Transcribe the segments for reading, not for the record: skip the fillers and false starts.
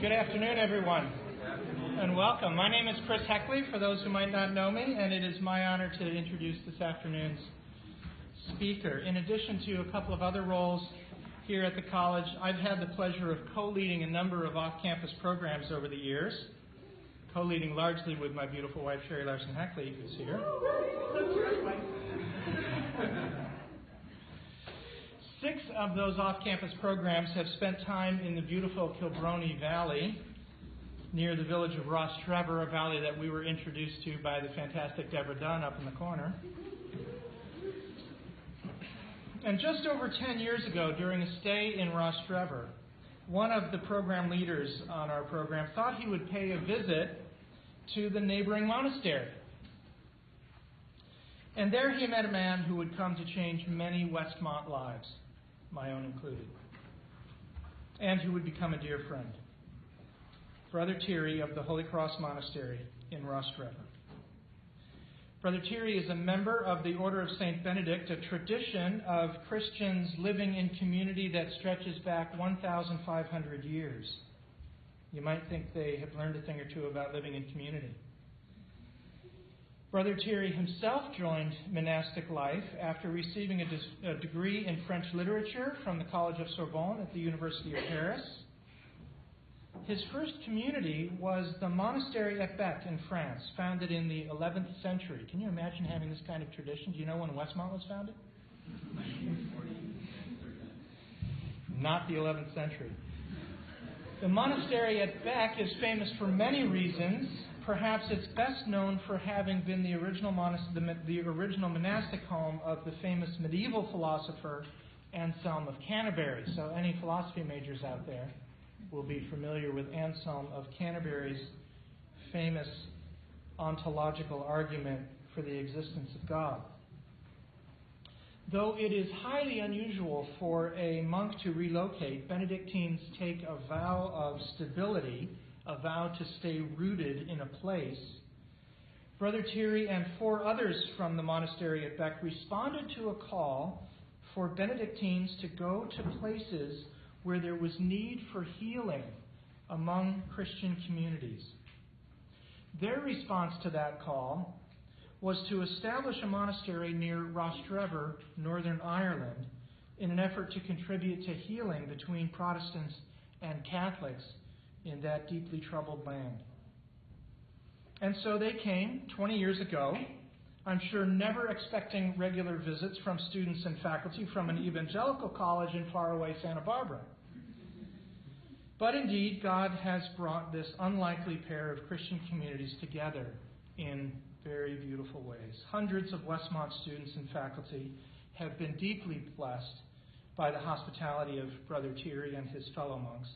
Good afternoon, everyone, and welcome. My name is Chris Heckley, for those who might not know me, and it is my honor to introduce this afternoon's speaker. In addition to a couple of other roles here at the college, I've had the pleasure of co-leading a number of off-campus programs over the years, co-leading largely with my beautiful wife, Thierry Heckley, who's here. 6 of those off-campus programs have spent time in the beautiful Kilbrony Valley near the village of Rostrevor, a valley that we were introduced to by the fantastic Deborah Dunn up in the corner. And just over 10 years ago, during a stay in Rostrevor, one of the program leaders on our program thought he would pay a visit to the neighboring monastery. And there he met a man who would come to change many Westmont lives, my own included, and who would become a dear friend. Brother Thierry of the Holy Cross Monastery in Rostrevor. Brother Thierry is a member of the Order of St. Benedict, a tradition of Christians living in community that stretches back 1,500 years. You might think they have learned a thing or two about living in community. Brother Thierry himself joined monastic life after receiving a degree in French literature from the College of Sorbonne at the University of Paris. His first community was the Monastery at Bec in France, founded in the 11th century. Can you imagine having this kind of tradition? Do you know when Westmont was founded? Not the 11th century. The Monastery at Bec is famous for many reasons. Perhaps it's best known for having been the original monastic home of the famous medieval philosopher Anselm of Canterbury. So any philosophy majors out there will be familiar with Anselm of Canterbury's famous ontological argument for the existence of God. Though it is highly unusual for a monk to relocate, Benedictines take a vow of stability, a vow to stay rooted in a place. Brother Thierry and 4 others from the monastery at Bec responded to a call for Benedictines to go to places where there was need for healing among Christian communities. Their response to that call was to establish a monastery near Rostrevor, Northern Ireland, in an effort to contribute to healing between Protestants and Catholics in that deeply troubled land. And so they came 20 years ago, I'm sure never expecting regular visits from students and faculty from an evangelical college in faraway Santa Barbara. But indeed, God has brought this unlikely pair of Christian communities together in very beautiful ways. Hundreds of Westmont students and faculty have been deeply blessed by the hospitality of Brother Thierry and his fellow monks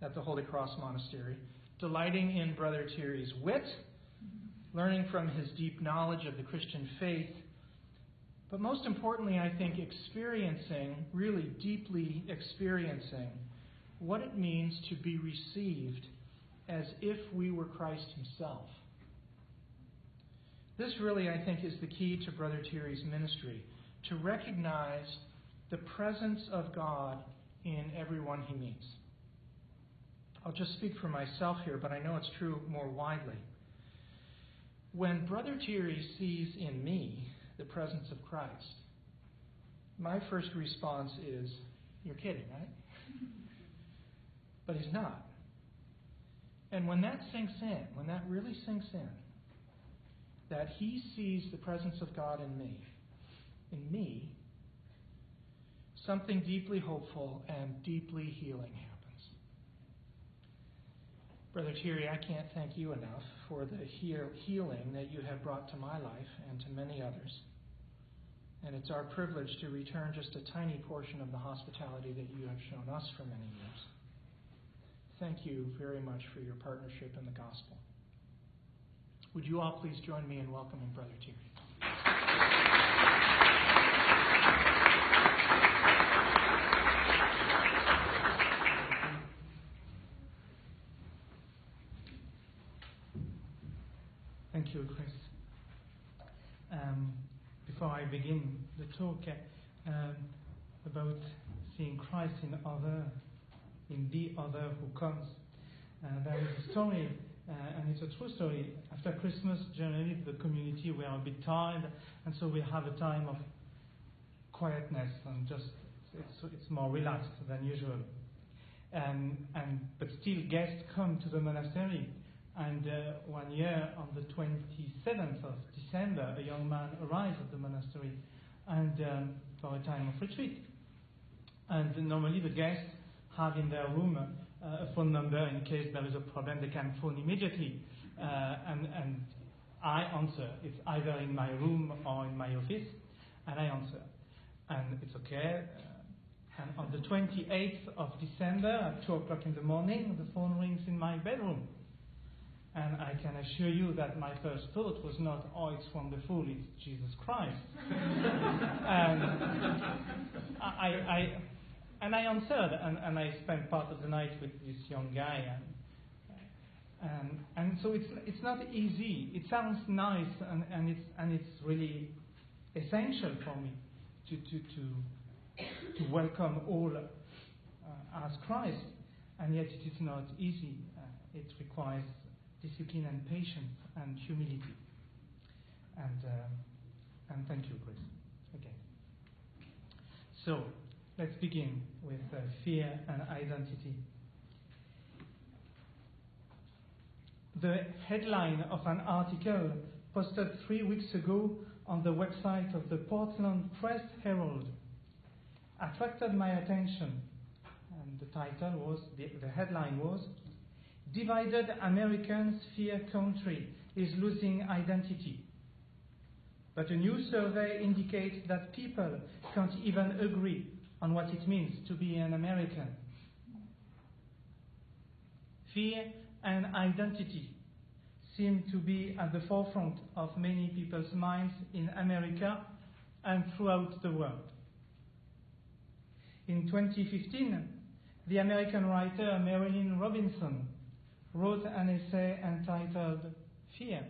at the Holy Cross Monastery, delighting in Brother Thierry's wit, learning from his deep knowledge of the Christian faith, but most importantly, I think, really deeply experiencing what it means to be received as if we were Christ himself. This really, I think, is the key to Brother Thierry's ministry, to recognize the presence of God in everyone he meets. I'll just speak for myself here, but I know it's true more widely. When Brother Thierry sees in me the presence of Christ, my first response is, "You're kidding, right?" But he's not. And when that sinks in, when that really sinks in, that he sees the presence of God in me, something deeply hopeful and deeply healing happens. Brother Thierry, I can't thank you enough for the healing that you have brought to my life and to many others. And it's our privilege to return just a tiny portion of the hospitality that you have shown us for many years. Thank you very much for your partnership in the gospel. Would you all please join me in welcoming Brother Thierry? Thank you, Chris. Before I begin the talk about seeing Christ in the other who comes, There is a story, and it's a true story. After Christmas, generally the community were a bit tired, and so we have a time of quietness and just it's more relaxed than usual. But still, guests come to the monastery. And 1 year, on the 27th of December, a young man arrives at the monastery and for a time of retreat. And normally the guests have in their room a phone number in case there is a problem. They can phone immediately. And I answer. It's either in my room or in my office, and I answer. And it's okay. And on the 28th of December, at 2 o'clock in the morning, the phone rings in my bedroom. And I can assure you that my first thought was not, oh, it's wonderful, it's Jesus Christ. And I answered, and I spent part of the night with this young guy. And so it's not easy. It sounds nice, and it's really essential for me to welcome all as Christ, and yet it is not easy. It requires discipline and patience and humility. And thank you, Chris, again. So let's begin with fear and identity. The headline of an article posted 3 weeks ago on the website of the Portland Press Herald attracted my attention, and the title was, the headline was, "Divided Americans Fear Country is Losing Identity." But a new survey indicates that people can't even agree on what it means to be an American. Fear and identity seem to be at the forefront of many people's minds in America and throughout the world. In 2015, the American writer Marilynne Robinson wrote an essay entitled Fear.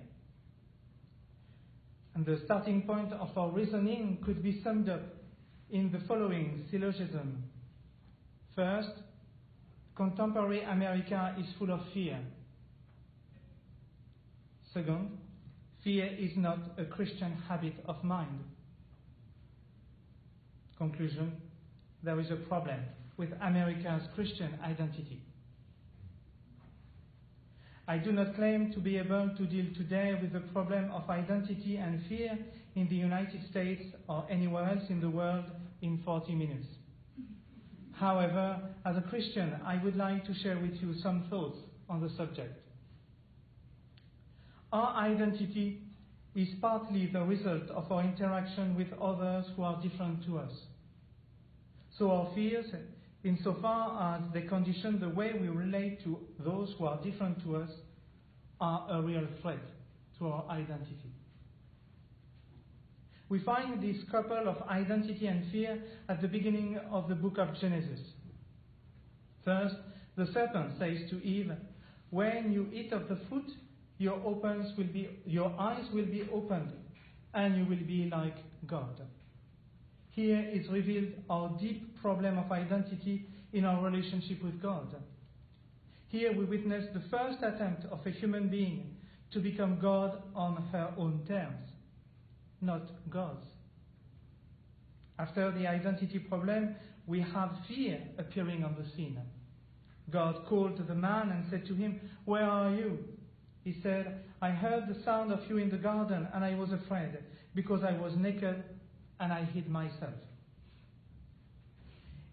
And the starting point of our reasoning could be summed up in the following syllogism. First, contemporary America is full of fear. Second, fear is not a Christian habit of mind. Conclusion, there is a problem with America's Christian identity. I do not claim to be able to deal today with the problem of identity and fear in the United States or anywhere else in the world in 40 minutes. However, as a Christian, I would like to share with you some thoughts on the subject. Our identity is partly the result of our interaction with others who are different to us. So our fears, insofar as they condition the way we relate to those who are different to us, are a real threat to our identity. We find this couple of identity and fear at the beginning of the book of Genesis. First, the serpent says to Eve, "When you eat of the fruit, your eyes will be opened, and you will be like God." Here is revealed our deep problem of identity in our relationship with God. Here we witness the first attempt of a human being to become God on her own terms, not God's. After the identity problem, we have fear appearing on the scene. God called the man and said to him, "Where are you?" He said, "I heard the sound of you in the garden, and I was afraid, because I was naked and I hid myself."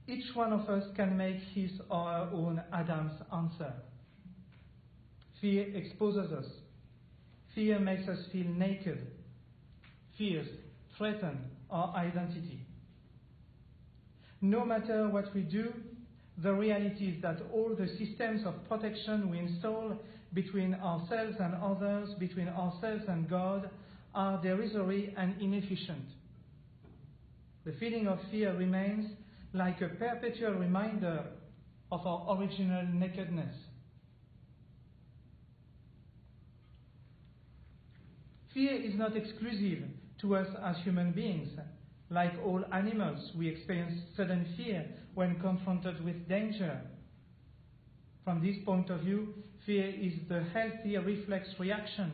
Each one of us can make his or her own Adam's answer. Fear exposes us. Fear makes us feel naked. Fears threaten our identity. No matter what we do, the reality is that all the systems of protection we install between ourselves and others, between ourselves and God, are derisory and inefficient. The feeling of fear remains like a perpetual reminder of our original nakedness. Fear is not exclusive to us as human beings. Like all animals, we experience sudden fear when confronted with danger. From this point of view, fear is the healthy reflex reaction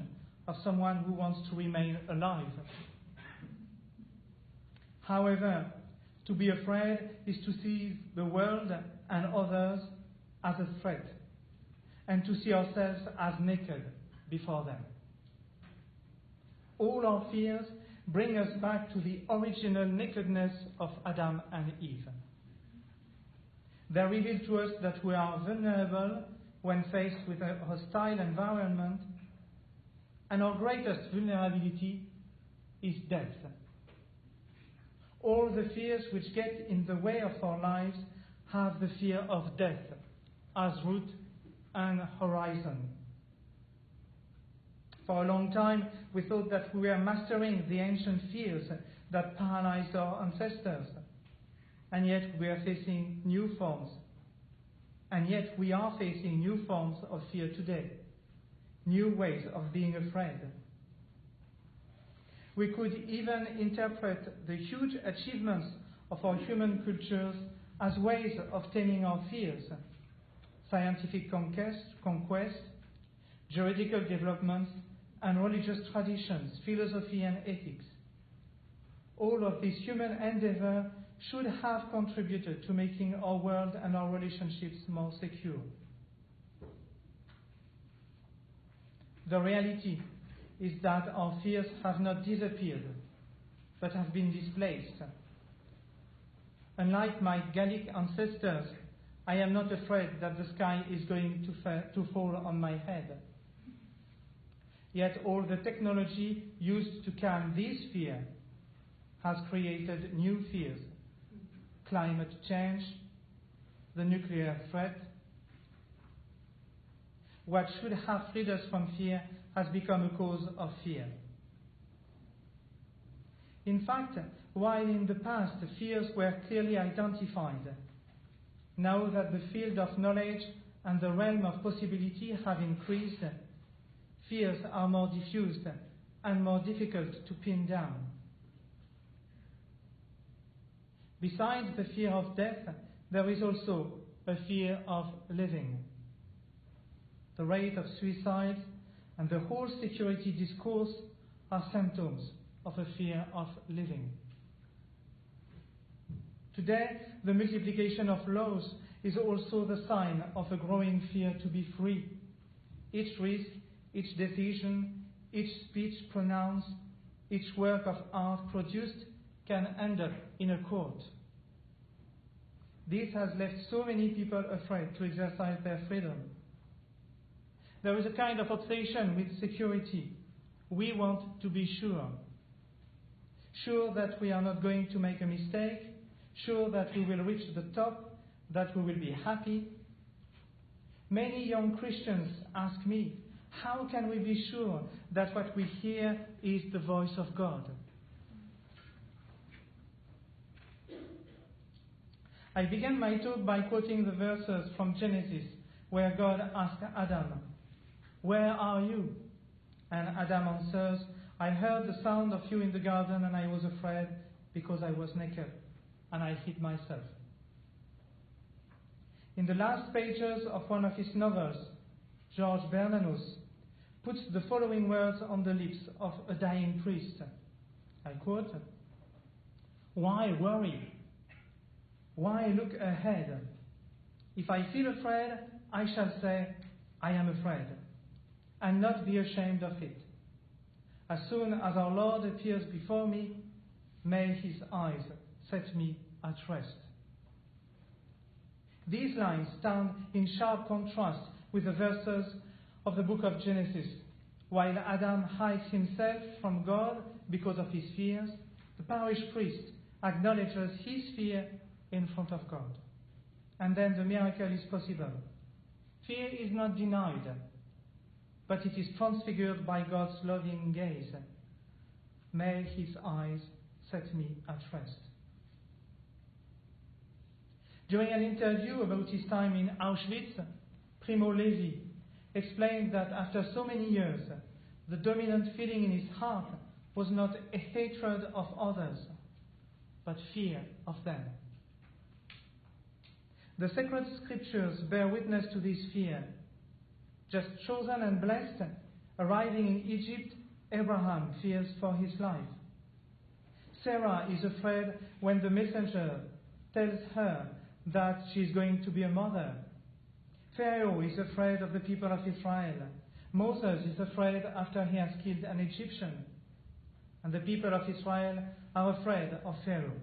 of someone who wants to remain alive. However, to be afraid is to see the world and others as a threat, and to see ourselves as naked before them. All our fears bring us back to the original nakedness of Adam and Eve. They reveal to us that we are vulnerable when faced with a hostile environment, and our greatest vulnerability is death. All the fears which get in the way of our lives have the fear of death as root and horizon. For a long time, we thought that we were mastering the ancient fears that paralyzed our ancestors, and yet we are facing new forms. And yet we are facing new forms of fear today, new ways of being afraid. We could even interpret the huge achievements of our human cultures as ways of taming our fears: scientific conquest, juridical developments, and religious traditions, philosophy and ethics. All of this human endeavor should have contributed to making our world and our relationships more secure. The reality is that our fears have not disappeared, but have been displaced. Unlike my Gallic ancestors, I am not afraid that the sky is going to fall on my head. Yet all the technology used to calm this fear has created new fears: climate change, the nuclear threat. What should have freed us from fear has become a cause of fear. In fact, while in the past fears were clearly identified, now that the field of knowledge and the realm of possibility have increased, fears are more diffused and more difficult to pin down. Besides the fear of death, there is also a fear of living. The rate of suicide and the whole security discourse are symptoms of a fear of living. Today, the multiplication of laws is also the sign of a growing fear to be free. Each risk, each decision, each speech pronounced, each work of art produced can end up in a court. This has left so many people afraid to exercise their freedom. There is a kind of obsession with security. We want to be sure. Sure that we are not going to make a mistake, sure that we will reach the top, that we will be happy. Many young Christians ask me, how can we be sure that what we hear is the voice of God? I began my talk by quoting the verses from Genesis, where God asked Adam, "Where are you?" And Adam answers, "I heard the sound of you in the garden, and I was afraid because I was naked, and I hid myself." In the last pages of one of his novels, George Bernanos puts the following words on the lips of a dying priest. I quote, "Why worry? Why look ahead? If I feel afraid, I shall say, I am afraid, and not be ashamed of it. As soon as our Lord appears before me, may his eyes set me at rest." These lines stand in sharp contrast with the verses of the book of Genesis. While Adam hides himself from God because of his fears, the parish priest acknowledges his fear in front of God. And then the miracle is possible. Fear is not denied, but it is transfigured by God's loving gaze. May his eyes set me at rest. During an interview about his time in Auschwitz, Primo Levi explained that after so many years, the dominant feeling in his heart was not a hatred of others, but fear of them. The sacred scriptures bear witness to this fear. Just chosen and blessed, arriving in Egypt, Abraham fears for his life. Sarah is afraid when the messenger tells her that she is going to be a mother. Pharaoh is afraid of the people of Israel. Moses is afraid after he has killed an Egyptian. And the people of Israel are afraid of Pharaoh.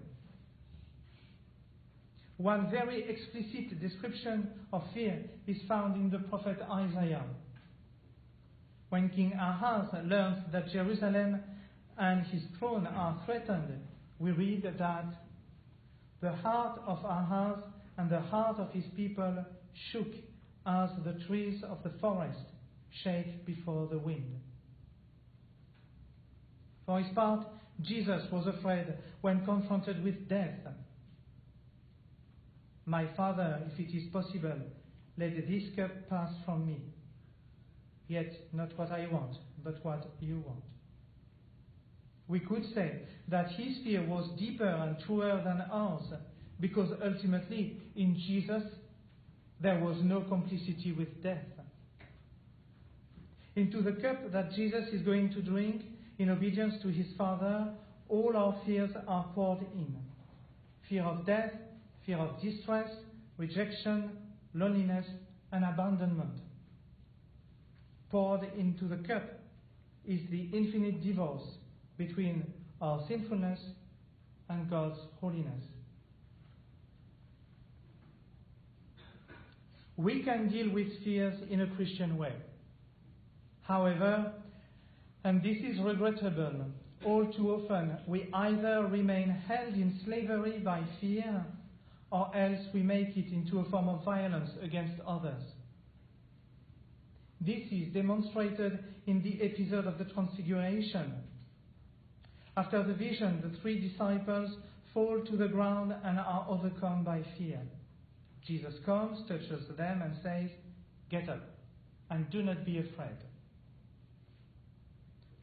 One very explicit description of fear is found in the prophet Isaiah. When King Ahaz learns that Jerusalem and his throne are threatened, we read that the heart of Ahaz and the heart of his people shook as the trees of the forest shake before the wind. For his part, Jesus was afraid when confronted with death. My Father, if it is possible, let this cup pass from me. Yet not what I want, but what you want. We could say that his fear was deeper and truer than ours, because ultimately, in Jesus, there was no complicity with death. Into the cup that Jesus is going to drink, in obedience to his Father, all our fears are poured in. Fear of death, fear of distress, rejection, loneliness, and abandonment. Poured into the cup is the infinite divorce between our sinfulness and God's holiness. We can deal with fears in a Christian way. However, and this is regrettable, all too often we either remain held in slavery by fear, or else we make it into a form of violence against others. This is demonstrated in the episode of the Transfiguration. After the vision, the 3 disciples fall to the ground and are overcome by fear. Jesus comes, touches them, and says, "Get up, and do not be afraid."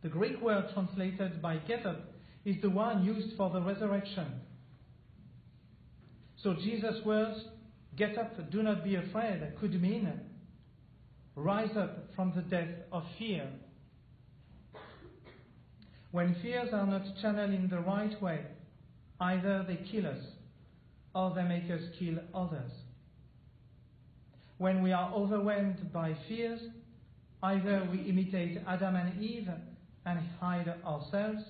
The Greek word translated by "get up" is the one used for the resurrection. So Jesus' words, "Get up, do not be afraid," could mean, rise up from the death of fear. When fears are not channeled in the right way, either they kill us or they make us kill others. When we are overwhelmed by fears, either we imitate Adam and Eve and hide ourselves,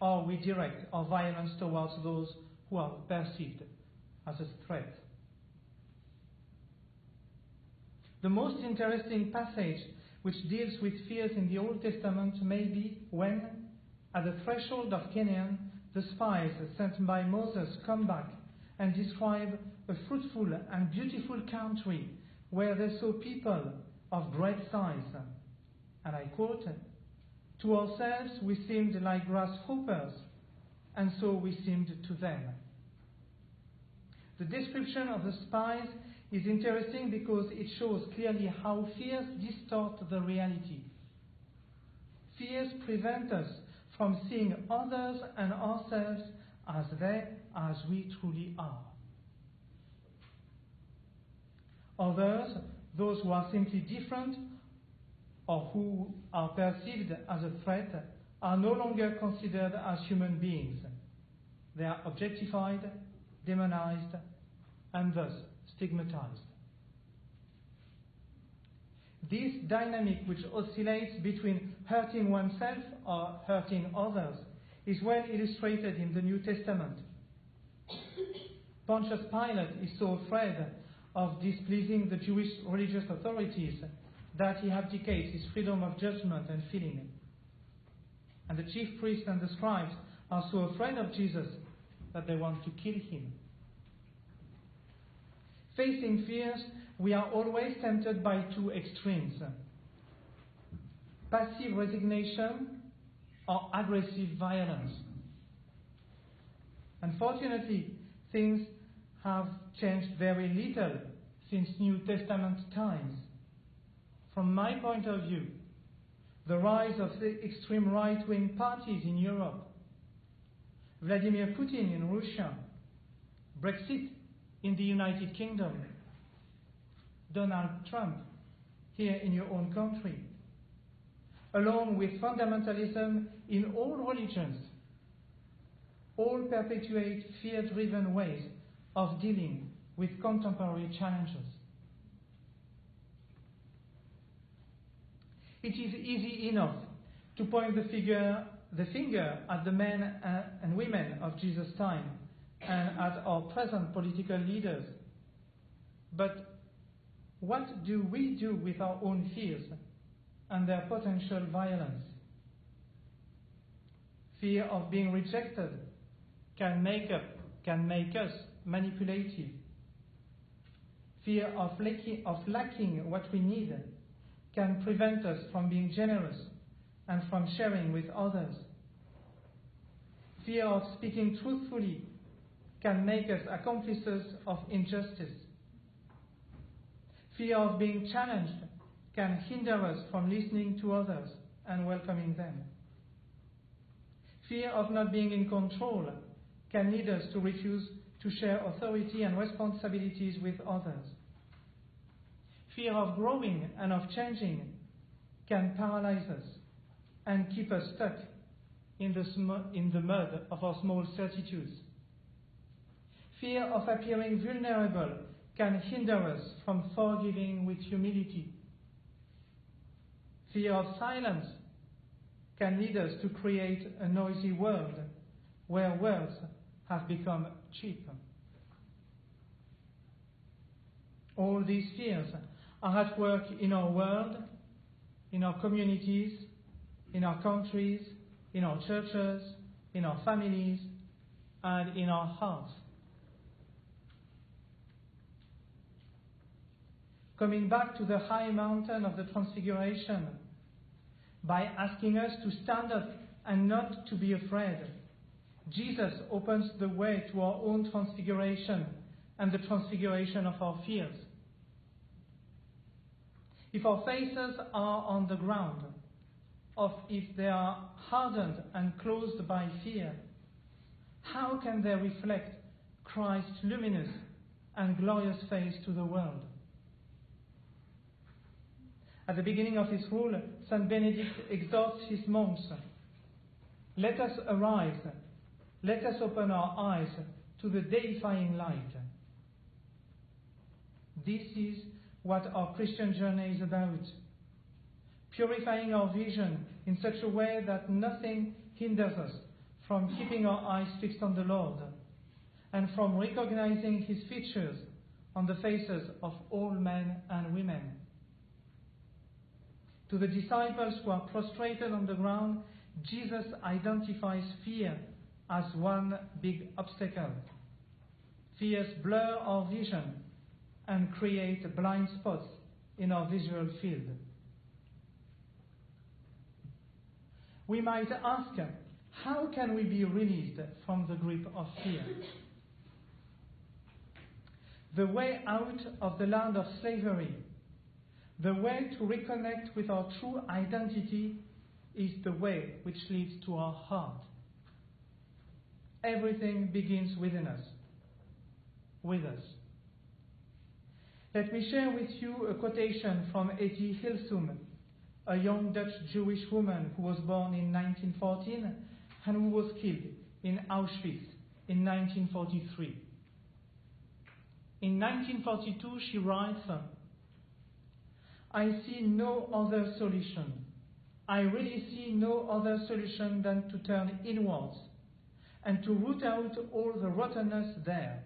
or we direct our violence towards those who are perceived as a threat. The most interesting passage which deals with fears in the Old Testament may be when, at the threshold of Canaan, the spies sent by Moses come back and describe a fruitful and beautiful country where they saw people of great size. And I quote, "To ourselves we seemed like grasshoppers, and so we seemed to them." The description of the spies is interesting because it shows clearly how fears distort the reality. Fears prevent us from seeing others and ourselves as we truly are. Others, those who are simply different or who are perceived as a threat, are no longer considered as human beings. They are objectified, demonized, and thus stigmatized. This dynamic, which oscillates between hurting oneself or hurting others, is well illustrated in the New Testament. Pontius Pilate is so afraid of displeasing the Jewish religious authorities that he abdicates his freedom of judgment and feeling. And the chief priests and the scribes are so afraid of Jesus that they want to kill him. Facing fears, we are always tempted by 2 extremes: passive resignation or aggressive violence. Unfortunately, things have changed very little since New Testament times. From my point of view, the rise of the extreme right-wing parties in Europe, Vladimir Putin in Russia, Brexit, in the United Kingdom, Donald Trump here in your own country, along with fundamentalism in all religions, all perpetuate fear-driven ways of dealing with contemporary challenges. It is easy enough to point the finger at the men and women of Jesus' time and at our present political leaders. But what do we do with our own fears and their potential violence? Fear of being rejected can make us manipulative. Fear of lacking what we need can prevent us from being generous and from sharing with others. Fear of speaking truthfully can make us accomplices of injustice. Fear of being challenged can hinder us from listening to others and welcoming them. Fear of not being in control can lead us to refuse to share authority and responsibilities with others. Fear of growing and of changing can paralyze us and keep us stuck in the mud of our small certitudes. Fear of appearing vulnerable can hinder us from forgiving with humility. Fear of silence can lead us to create a noisy world where words have become cheap. All these fears are at work in our world, in our communities, in our countries, in our churches, in our families, and in our hearts. Coming back to the high mountain of the Transfiguration, by asking us to stand up and not to be afraid, Jesus opens the way to our own transfiguration and the transfiguration of our fears. If our faces are on the ground, or if they are hardened and closed by fear, how can they reflect Christ's luminous and glorious face to the world? At the beginning of his rule, Saint Benedict exhorts his monks, "Let us arise, let us open our eyes to the deifying light." This is what our Christian journey is about, purifying our vision in such a way that nothing hinders us from keeping our eyes fixed on the Lord and from recognizing his features on the faces of all men and women. To the disciples who are prostrated on the ground, Jesus identifies fear as one big obstacle. Fears blur our vision and create blind spots in our visual field. We might ask, how can we be released from the grip of fear? The way out of the land of slavery, the way to reconnect with our true identity, is the way which leads to our heart. Everything begins within us, with us. Let me share with you a quotation from Etty Hilsum, a young Dutch Jewish woman who was born in 1914 and who was killed in Auschwitz in 1943. In 1942 she writes, "I see no other solution. I really see no other solution than to turn inwards and to root out all the rottenness there.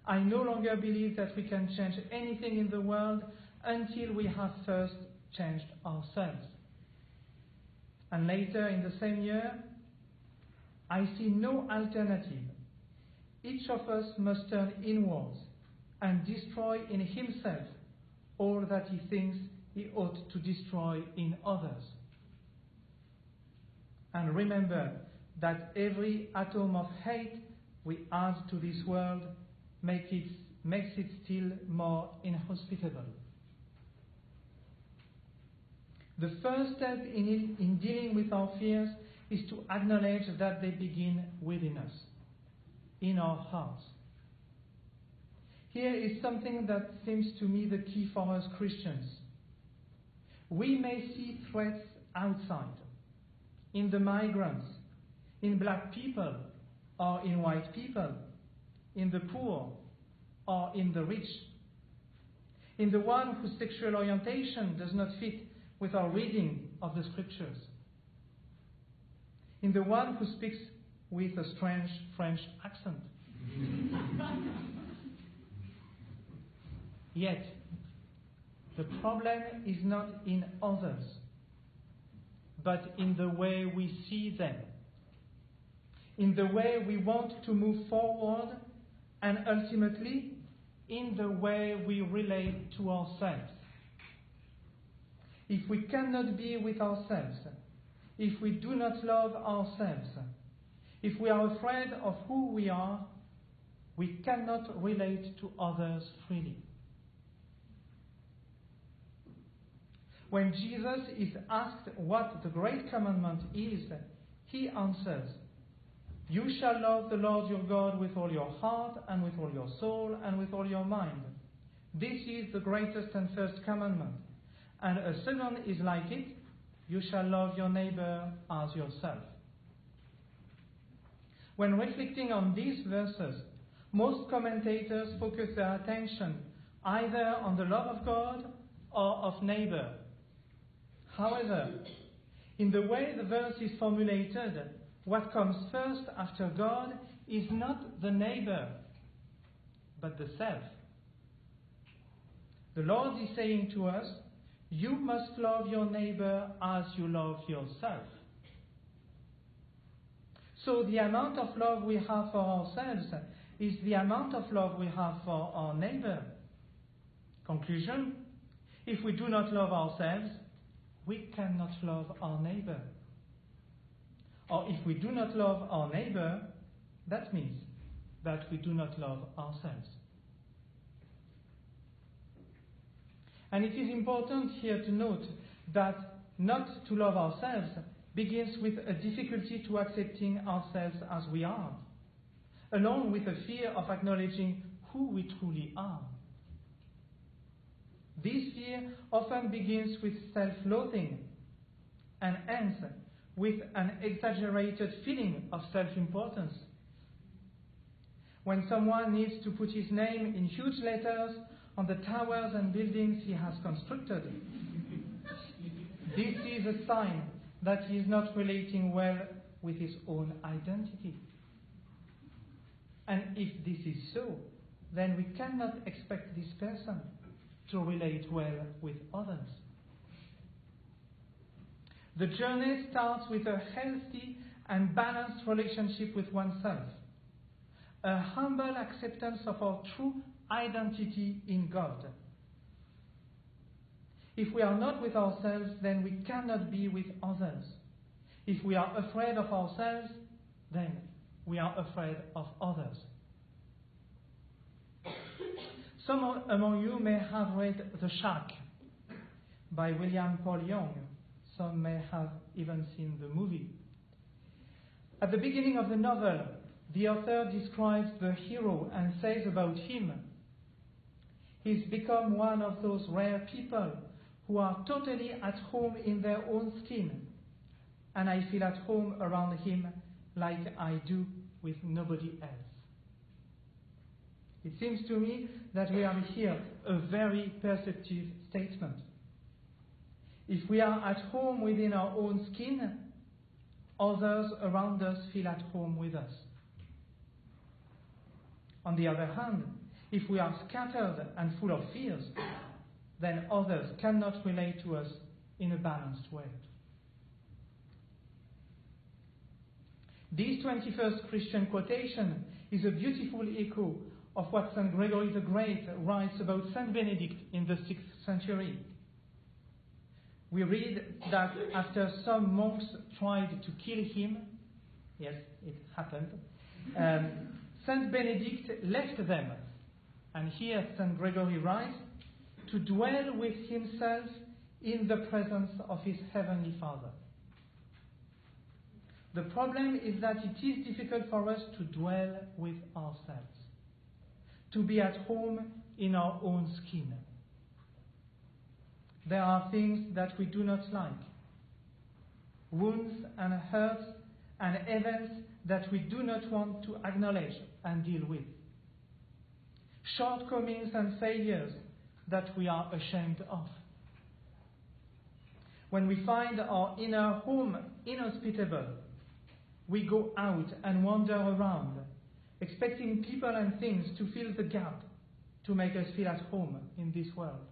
I no longer believe that we can change anything in the world until we have first changed ourselves." And later in the same year, "I see no alternative. Each of us must turn inwards and destroy in himself all that he thinks he ought to destroy in others. And remember that every atom of hate we add to this world makes it still more inhospitable." The first step in dealing with our fears is to acknowledge that they begin within us, in our hearts. Here is something that seems to me the key for us Christians. We may see threats outside, in the migrants, in black people or in white people, in the poor or in the rich, in the one whose sexual orientation does not fit with our reading of the scriptures, in the one who speaks with a strange French accent. Yet, the problem is not in others, but in the way we see them, in the way we want to move forward, and ultimately, in the way we relate to ourselves. If we cannot be with ourselves, if we do not love ourselves, if we are afraid of who we are, we cannot relate to others freely. When Jesus is asked what the great commandment is, he answers, "You shall love the Lord your God with all your heart and with all your soul and with all your mind. This is the greatest and first commandment. And a second is like it, you shall love your neighbor as yourself." When reflecting on these verses, most commentators focus their attention either on the love of God or of neighbor. However, in the way the verse is formulated, what comes first after God is not the neighbor, but the self. The Lord is saying to us, you must love your neighbor as you love yourself. So the amount of love we have for ourselves is the amount of love we have for our neighbor. Conclusion, if we do not love ourselves, we cannot love our neighbor. Or if we do not love our neighbor, that means that we do not love ourselves. And it is important here to note that not to love ourselves begins with a difficulty to accepting ourselves as we are, along with a fear of acknowledging who we truly are. This fear often begins with self-loathing and ends with an exaggerated feeling of self-importance. When someone needs to put his name in huge letters on the towers and buildings he has constructed, this is a sign that he is not relating well with his own identity. And if this is so, then we cannot expect this person to relate well with others. The journey starts with a healthy and balanced relationship with oneself, a humble acceptance of our true identity in God. If we are not with ourselves, then we cannot be with others. If we are afraid of ourselves, then we are afraid of others. Some among you may have read The Shack by William Paul Young. Some may have even seen the movie. At the beginning of the novel, the author describes the hero and says about him, he's become one of those rare people who are totally at home in their own skin, and I feel at home around him like I do with nobody else. It seems to me that we have here a very perceptive statement. If we are at home within our own skin, others around us feel at home with us. On the other hand, if we are scattered and full of fears, then others cannot relate to us in a balanced way. This 21st Christian quotation is a beautiful echo of what St. Gregory the Great writes about St. Benedict in the 6th century. We read that after some monks tried to kill him, yes, it happened, St. Benedict left them, and here St. Gregory writes, to dwell with himself in the presence of his heavenly Father. The problem is that it is difficult for us to dwell with ourselves, to be at home in our own skin. There are things that we do not like, wounds and hurts and events that we do not want to acknowledge and deal with, shortcomings and failures that we are ashamed of. When we find our inner home inhospitable, we go out and wander around, expecting people and things to fill the gap to make us feel at home in this world.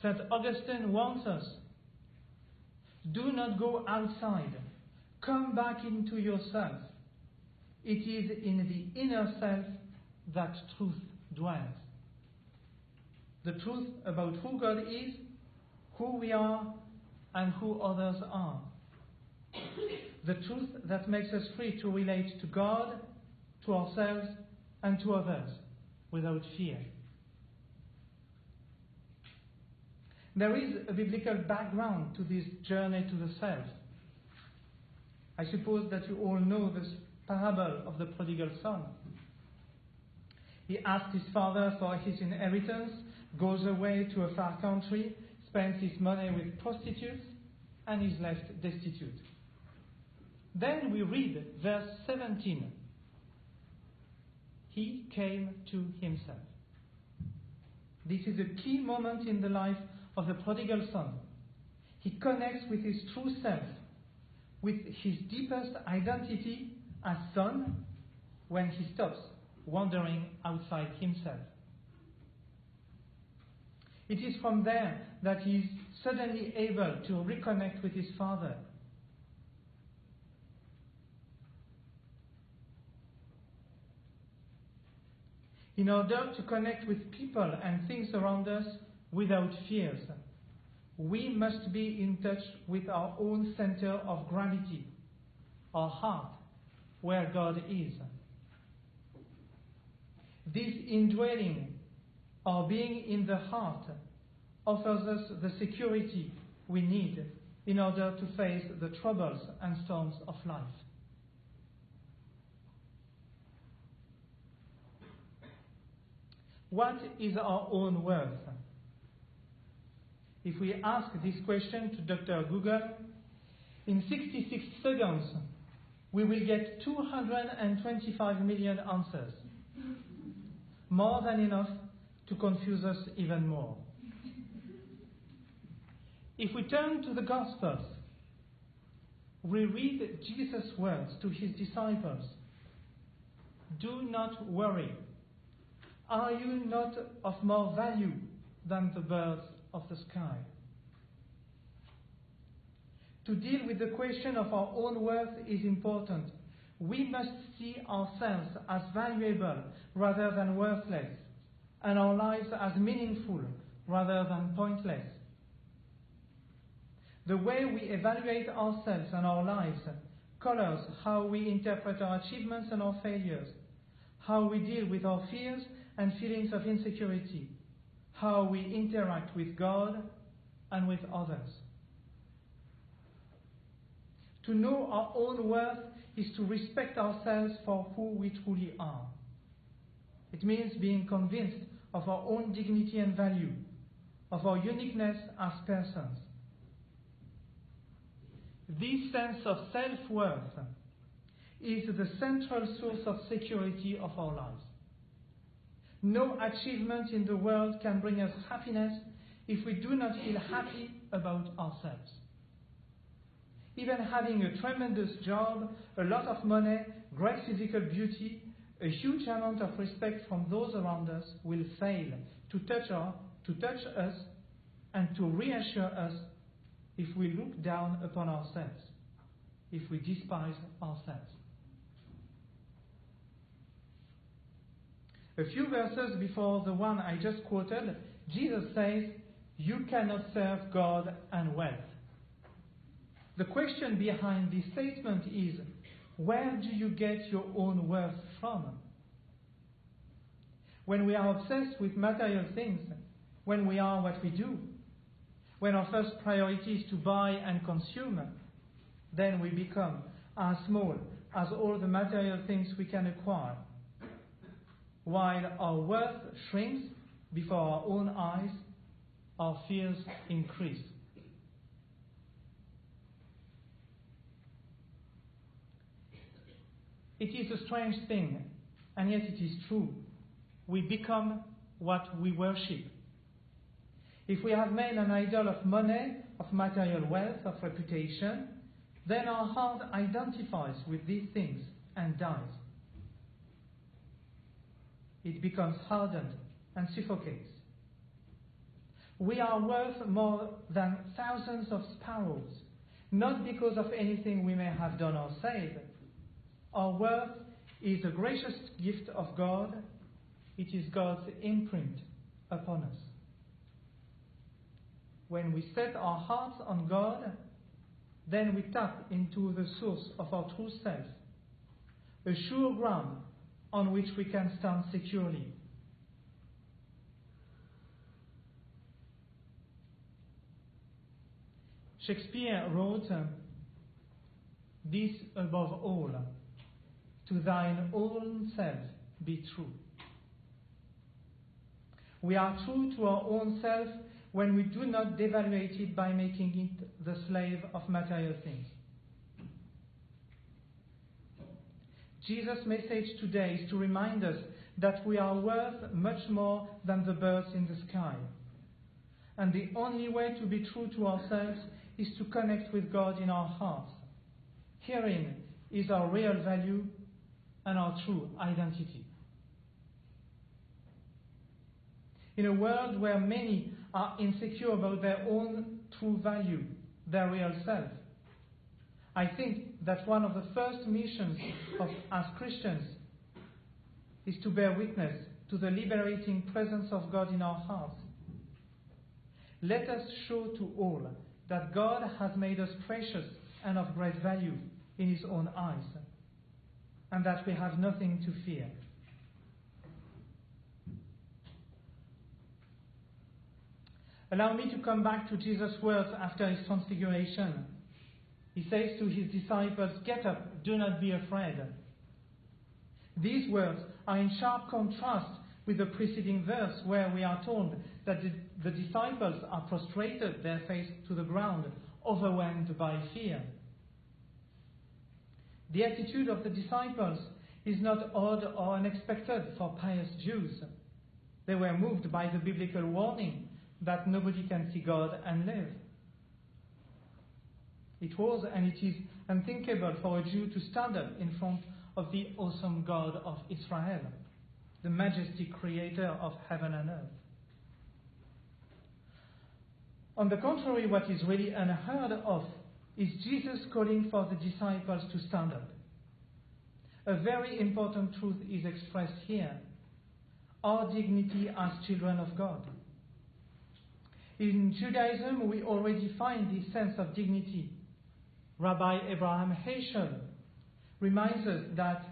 St. Augustine warns us, do not go outside, come back into yourself. It is in the inner self that truth dwells. The truth about who God is, who we are, and who others are. The truth that makes us free to relate to God, to ourselves, and to others without fear. There is a biblical background to this journey to the self. I suppose that you all know this parable of the prodigal son. He asks his father for his inheritance, goes away to a far country, spends his money with prostitutes, and is left destitute. Then we read verse 17. He came to himself. This is a key moment in the life of the prodigal son. He connects with his true self, with his deepest identity as son, when he stops wandering outside himself. It is from there that he is suddenly able to reconnect with his father. In order to connect with people and things around us without fears, we must be in touch with our own center of gravity, our heart, where God is. This indwelling, or being in the heart, offers us the security we need in order to face the troubles and storms of life. What is our own worth? If we ask this question to Dr. Google, in 66 seconds, we will get 225 million answers. More than enough to confuse us even more. If we turn to the Gospels, we read Jesus' words to his disciples. Do not worry. Are you not of more value than the birds of the sky? To deal with the question of our own worth is important. We must see ourselves as valuable rather than worthless, and our lives as meaningful rather than pointless. The way we evaluate ourselves and our lives colors how we interpret our achievements and our failures, how we deal with our fears and feelings of insecurity, how we interact with God and with others. To know our own worth is to respect ourselves for who we truly are. It means being convinced of our own dignity and value, of our uniqueness as persons. This sense of self-worth is the central source of security of our lives. No achievement in the world can bring us happiness if we do not feel happy about ourselves. Even having a tremendous job, a lot of money, great physical beauty, a huge amount of respect from those around us will fail to touch us and to reassure us if we look down upon ourselves, if we despise ourselves. A few verses before the one I just quoted, Jesus says, "You cannot serve God and wealth." The question behind this statement is, where do you get your own worth from? When we are obsessed with material things, when we are what we do, when our first priority is to buy and consume, then we become as small as all the material things we can acquire. While our worth shrinks before our own eyes, our fears increase. It is a strange thing, and yet it is true. We become what we worship. If we have made an idol of money, of material wealth, of reputation, then our heart identifies with these things and dies. It becomes hardened and suffocates. We are worth more than thousands of sparrows, not because of anything we may have done or said. Our worth is a gracious gift of God. It is God's imprint upon us. When we set our hearts on God, then we tap into the source of our true self, a sure ground on which we can stand securely. Shakespeare wrote, "This above all, to thine own self be true." We are true to our own self when we do not devaluate it by making it the slave of material things. Jesus' message today is to remind us that we are worth much more than the birds in the sky. And the only way to be true to ourselves is to connect with God in our hearts. Herein is our real value and our true identity. In a world where many are insecure about their own true value, their real self, I think that one of the first missions as Christians is to bear witness to the liberating presence of God in our hearts. Let us show to all that God has made us precious and of great value in His own eyes, and that we have nothing to fear. Allow me to come back to Jesus' words after His transfiguration. He says to His disciples, "Get up, do not be afraid." These words are in sharp contrast with the preceding verse where we are told that the disciples are prostrated, their face to the ground, overwhelmed by fear. The attitude of the disciples is not odd or unexpected for pious Jews. They were moved by the biblical warning that nobody can see God and live. It was and it is unthinkable for a Jew to stand up in front of the awesome God of Israel, the majestic creator of heaven and earth. On the contrary, what is really unheard of is Jesus calling for the disciples to stand up. A very important truth is expressed here: our dignity as children of God. In Judaism, we already find this sense of dignity. Rabbi Abraham Heschel reminds us that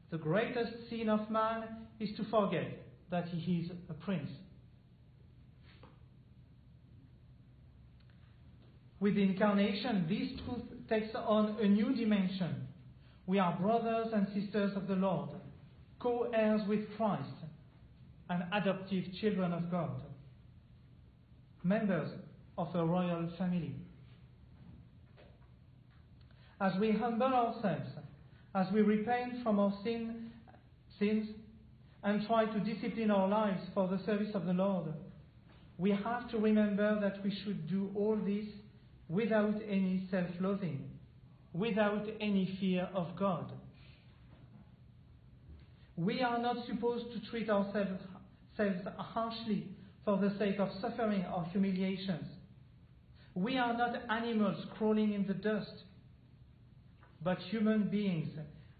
the greatest sin of man is to forget that he is a prince. With the incarnation, this truth takes on a new dimension. We are brothers and sisters of the Lord, co-heirs with Christ, and adoptive children of God, members of a royal family. As we humble ourselves, as we repent from our sins and try to discipline our lives for the service of the Lord, we have to remember that we should do all this without any self-loathing, without any fear of God. We are not supposed to treat ourselves harshly for the sake of suffering or humiliations. We are not animals crawling in the dust, but human beings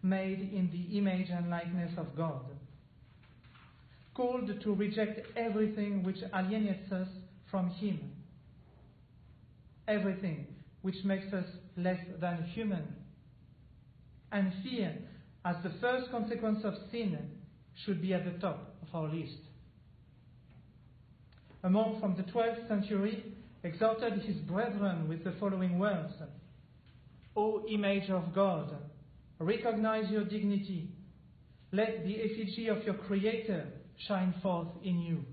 made in the image and likeness of God, called to reject everything which alienates us from Him, everything which makes us less than human. And fear, as the first consequence of sin, should be at the top of our list. A monk from the 12th century exhorted his brethren with the following words: "O image of God, recognize your dignity. Let the effigy of your Creator shine forth in you.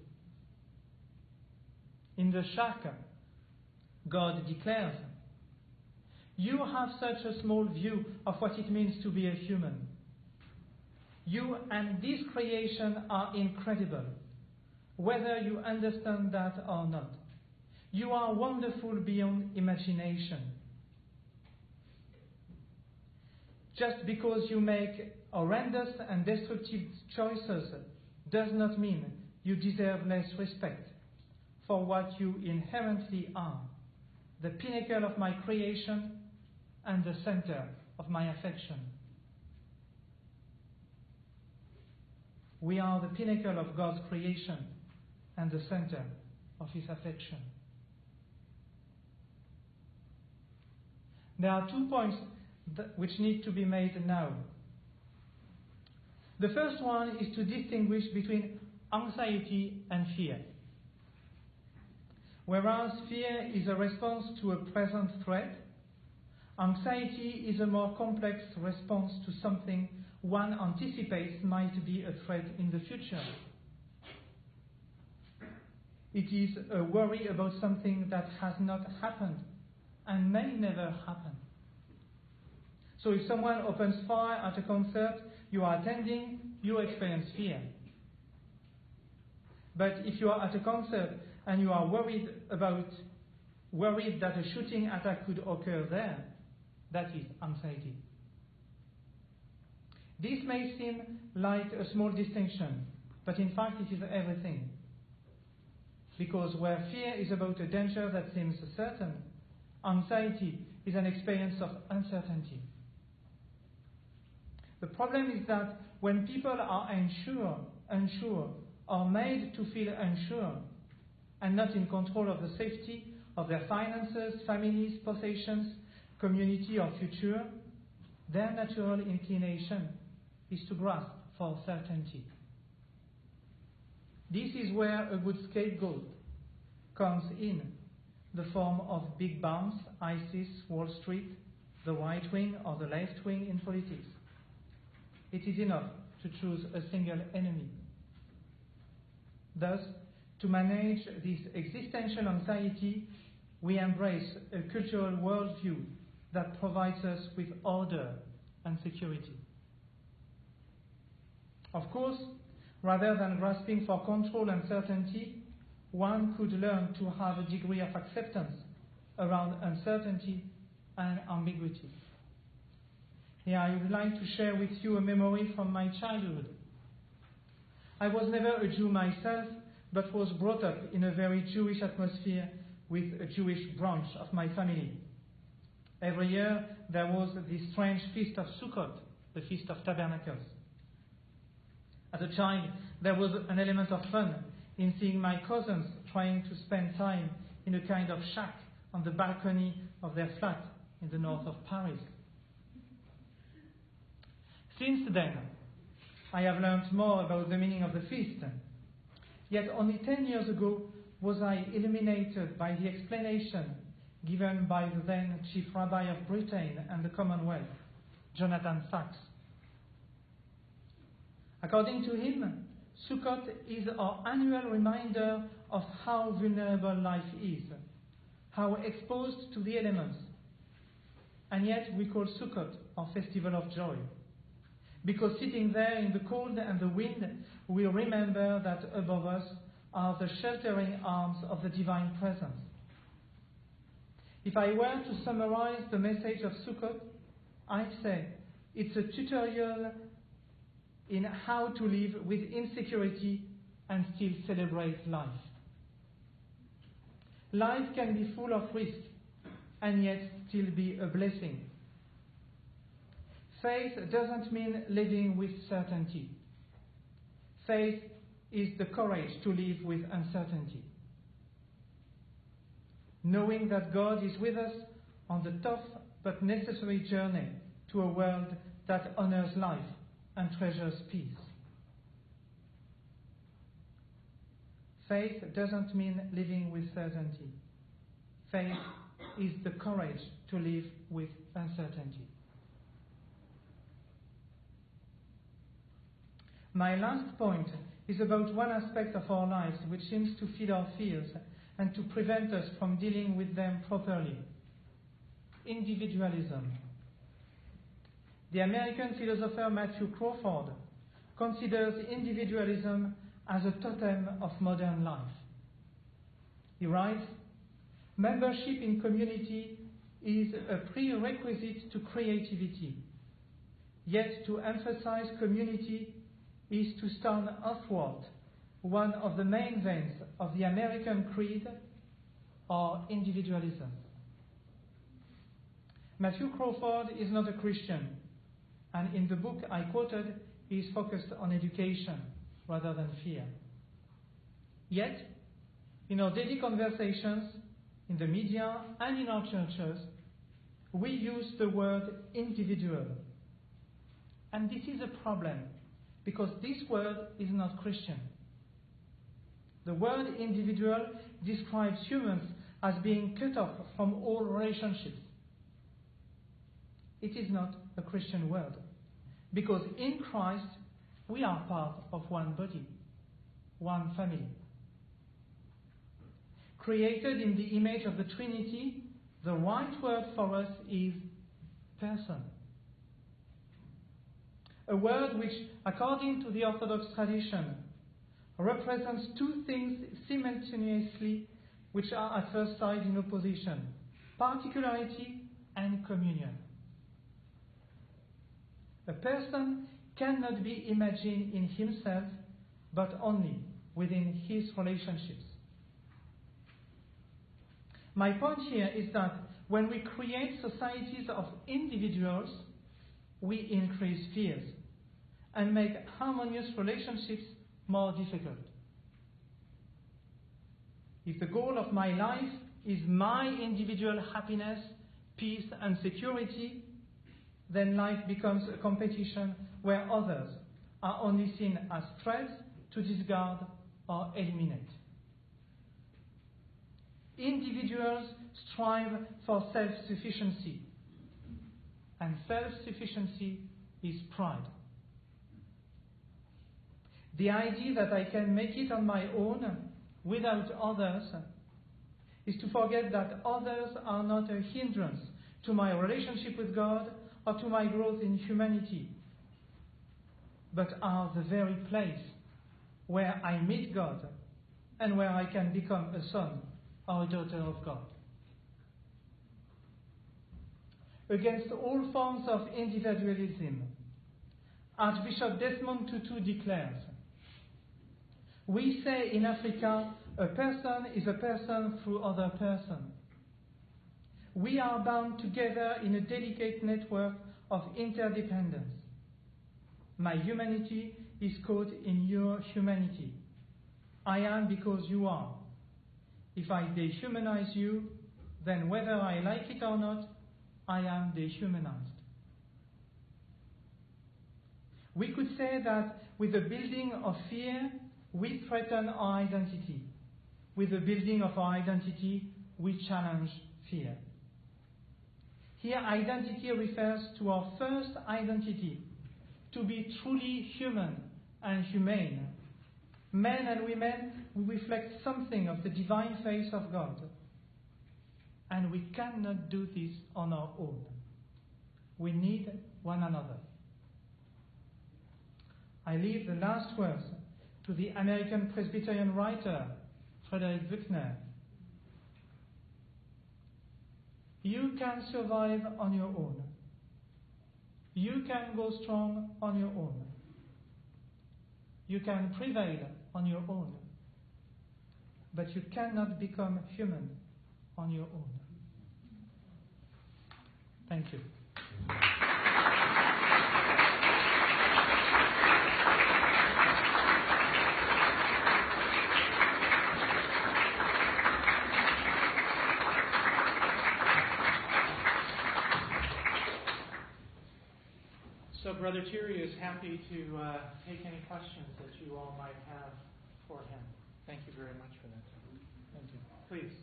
In the Shaka, God declares, you have such a small view of what it means to be a human. You and this creation are incredible, whether you understand that or not. You are wonderful beyond imagination. Just because you make horrendous and destructive choices does not mean you deserve less respect for what you inherently are, the pinnacle of my creation and the center of my affection. We are the pinnacle of God's creation and the center of His affection. There are 2 points which need to be made now. The first one is to distinguish between anxiety and fear. Whereas fear is a response to a present threat, anxiety is a more complex response to something one anticipates might be a threat in the future. It is a worry about something that has not happened and may never happen. So if someone opens fire at a concert you are attending, you experience fear. But if you are at a concert and you are worried that a shooting attack could occur there, that is anxiety. This may seem like a small distinction, but in fact it is everything. Because where fear is about a danger that seems certain, anxiety is an experience of uncertainty. The problem is that when people are unsure, or made to feel unsure, and not in control of the safety of their finances, families, possessions, community or future, their natural inclination is to grasp for certainty. This is where a good scapegoat comes in the form of big bombs, ISIS, Wall Street, the right wing or the left wing in politics. It is enough to choose a single enemy. Thus, to manage this existential anxiety, we embrace a cultural worldview that provides us with order and security. Of course, rather than grasping for control and certainty, one could learn to have a degree of acceptance around uncertainty and ambiguity. Here I would like to share with you a memory from my childhood. I was never a Jew myself, but was brought up in a very Jewish atmosphere with a Jewish branch of my family. Every year there was this strange feast of Sukkot, the Feast of Tabernacles. As a child, there was an element of fun in seeing my cousins trying to spend time in a kind of shack on the balcony of their flat in the north of Paris. Since then, I have learned more about the meaning of the feast. Yet only 10 years ago was I illuminated by the explanation given by the then Chief Rabbi of Britain and the Commonwealth, Jonathan Sachs. According to him, Sukkot is our annual reminder of how vulnerable life is, how exposed to the elements, and yet we call Sukkot our festival of joy. Because sitting there in the cold and the wind, we remember that above us are the sheltering arms of the divine presence. If I were to summarize the message of Sukkot, I'd say it's a tutorial in how to live with insecurity and still celebrate life. Life can be full of risk and yet still be a blessing. Faith doesn't mean living with certainty. Faith is the courage to live with uncertainty. Knowing that God is with us on the tough but necessary journey to a world that honors life and treasures peace. Faith doesn't mean living with certainty. Faith is the courage to live with uncertainty. My last point is about one aspect of our lives which seems to feed our fears and to prevent us from dealing with them properly: individualism. The American philosopher Matthew Crawford considers individualism as a totem of modern life. He writes, "Membership in community is a prerequisite to creativity. Yet to emphasize community is to stand athwart one of the main veins of the American creed, or individualism." Matthew Crawford is not a Christian, and in the book I quoted, he is focused on education rather than fear. Yet, in our daily conversations, in the media, and in our churches, we use the word individual. And this is a problem, because this word is not Christian. The word individual describes humans as being cut off from all relationships. It is not a Christian word, because in Christ we are part of one body, one family. Created in the image of the Trinity, the right word for us is person. A word which, according to the Orthodox tradition, represents two things simultaneously which are at first sight in opposition: particularity and communion. A person cannot be imagined in himself, but only within his relationships. My point here is that when we create societies of individuals, we increase fears and make harmonious relationships more difficult. If the goal of my life is my individual happiness, peace, and security, then life becomes a competition where others are only seen as threats to discard or eliminate. Individuals strive for self-sufficiency, and self-sufficiency is pride. The idea that I can make it on my own without others is to forget that others are not a hindrance to my relationship with God or to my growth in humanity, but are the very place where I meet God and where I can become a son or a daughter of God. Against all forms of individualism, Archbishop Desmond Tutu declares, "We say in Africa, a person is a person through other person. We are bound together in a delicate network of interdependence. My humanity is caught in your humanity. I am because you are. If I dehumanize you, then whether I like it or not, I am dehumanized." We could say that with the building of fear, we threaten our identity. With the building of our identity, we challenge fear. Here, identity refers to our first identity, to be truly human and humane. Men and women, we reflect something of the divine face of God. And we cannot do this on our own. We need one another. I leave the last words to the American Presbyterian writer, Frederick Buechner. You can survive on your own. You can go strong on your own. You can prevail on your own. But you cannot become human on your own. Thank you. So Brother Thierry is happy to take any questions that you all might have for him. Thank you very much for that. Thank you. Please.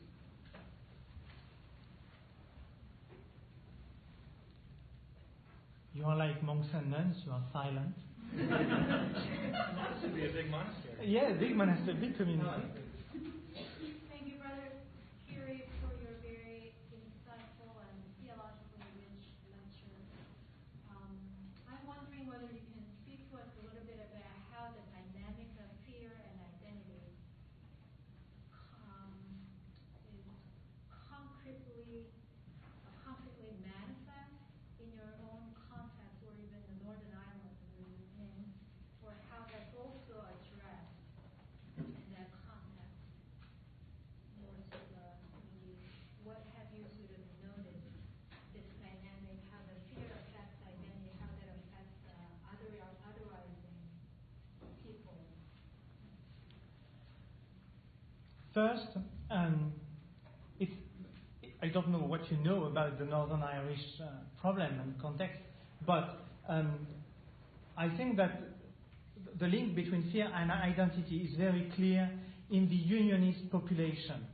You are like monks and nuns, you are silent. This would be a big monastery. Yeah, big monastery, big community. Thank you, Brother Thierry, for your very insightful and theologically rich lecture. I'm wondering whether you can speak to us a little bit about how the dynamic of fear and identity is concretely manifest in your own context, or even the Northern Ireland you're in, or how that's also addressed in that context. More to the, maybe, what have you sort of noticed this dynamic, how the fear affects identity, how that affects otherizing people? First, I don't know what you know about the Northern Irish problem and context, but I think that the link between fear and identity is very clear in the unionist population.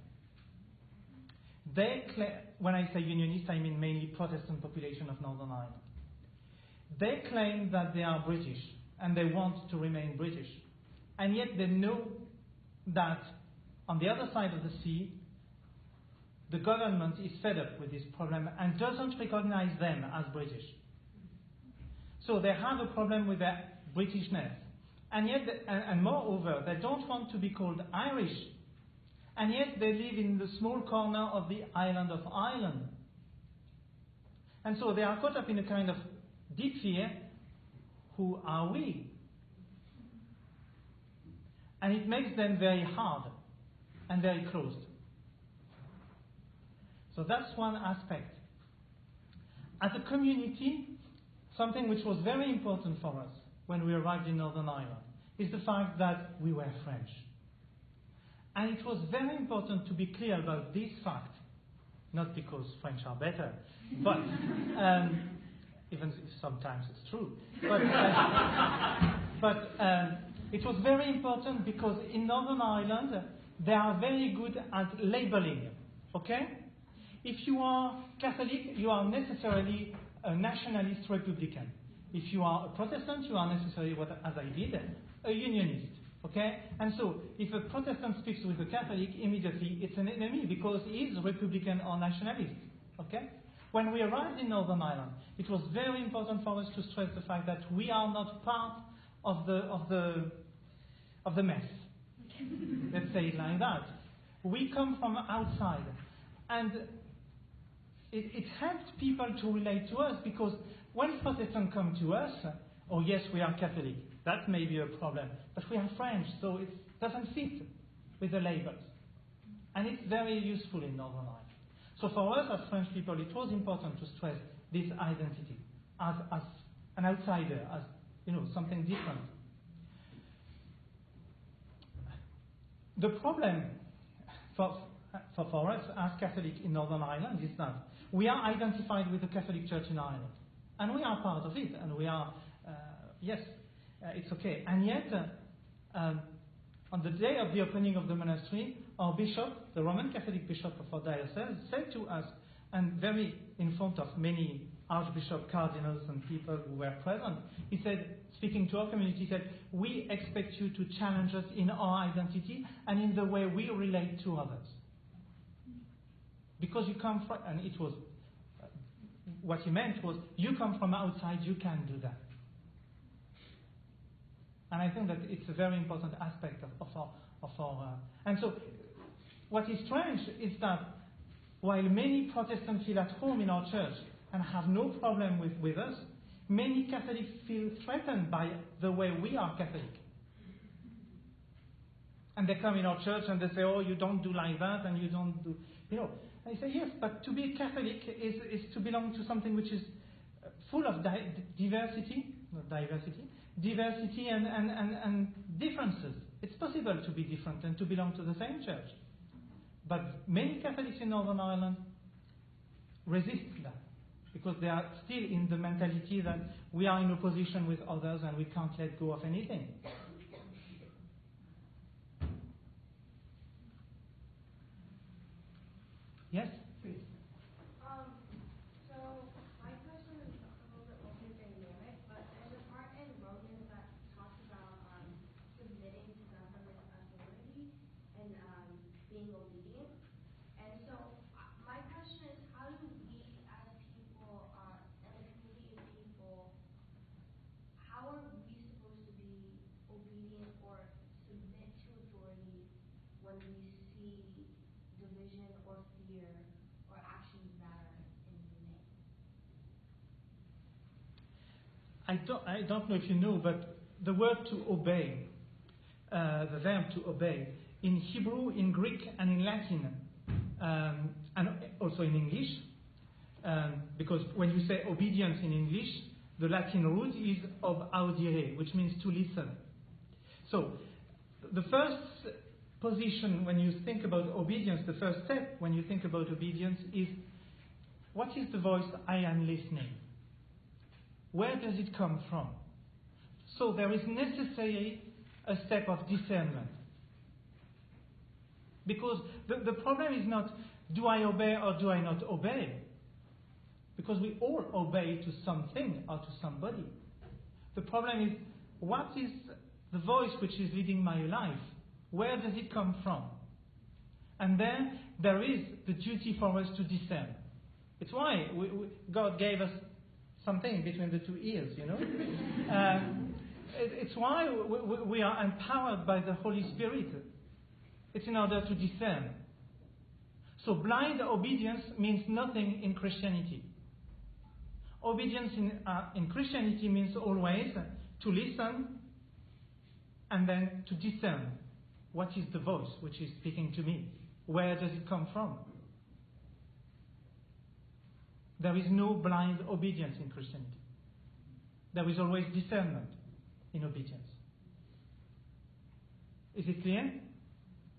When I say unionist, I mean mainly Protestant population of Northern Ireland. They claim that they are British and they want to remain British, and yet they know that on the other side of the sea, the government is fed up with this problem and doesn't recognize them as British. So they have a problem with their Britishness. And yet, and moreover, they don't want to be called Irish. And yet they live in the small corner of the island of Ireland. And so they are caught up in a kind of deep fear. Who are we? And it makes them very hard and very closed. So that's one aspect. As a community, something which was very important for us when we arrived in Northern Ireland is the fact that we were French. And it was very important to be clear about this fact, not because French are better, but even if sometimes it's true. But it was very important because in Northern Ireland they are very good at labeling. Okay? If you are Catholic, you are necessarily a nationalist Republican. If you are a Protestant, you are necessarily, as I did, a unionist. Okay? And so, if a Protestant speaks with a Catholic, immediately it's an enemy because he is Republican or nationalist. Okay? When we arrived in Northern Ireland, it was very important for us to stress the fact that we are not part of the mess. Let's say it like that. We come from outside, and it helped people to relate to us because when Protestants come to us, oh yes, we are Catholic, that may be a problem, but we are French, so it doesn't fit with the labels. And it's very useful in Northern Ireland. So for us as French people, it was important to stress this identity as an outsider, as something different. The problem for us as Catholic in Northern Ireland is that we are identified with the Catholic Church in Ireland. And we are part of it. And we are, it's okay. And yet, on the day of the opening of the monastery, our bishop, the Roman Catholic bishop of our diocese, said to us, and very in front of many archbishops, cardinals, and people who were present, he said, speaking to our community, he said, we expect you to challenge us in our identity and in the way we relate to others. Because you come from, and it was, what he meant was, you come from outside, you can do that. And I think that it's a very important aspect of our and so, what is strange is that while many Protestants feel at home in our church and have no problem with us, many Catholics feel threatened by the way we are Catholic. And they come in our church and they say, oh, you don't do like that, and you don't do, I say, yes, but to be Catholic is to belong to something which is full of diversity and differences. It's possible to be different and to belong to the same church. But many Catholics in Northern Ireland resist that because they are still in the mentality that we are in opposition with others and we can't let go of anything. Yes? Please. So my question is a little bit more dynamic, but there's a part in Romans that talks about vision or fear or actions that are in the name? I don't know if you know, but the word to obey, the verb to obey, in Hebrew, in Greek, and in Latin, and also in English, because when you say obedience in English, the Latin root is ob audire, which means to listen. So, the first position when you think about obedience, the first step when you think about obedience is, what is the voice I am listening? Where does it come from? So there is necessarily a step of discernment. Because the problem is not, do I obey or do I not obey? Because we all obey to something or to somebody. The problem is, what is the voice which is leading my life? Where does it come from? And then there is the duty for us to discern. It's why God gave us something between the two ears, you know. It's why we are empowered by the Holy Spirit. It's in order to discern. So blind obedience means nothing in Christianity. Obedience in Christianity means always to listen and then to discern. What is the voice which is speaking to me? Where does it come from? There is no blind obedience in Christianity. There is always discernment in obedience. Is it clear?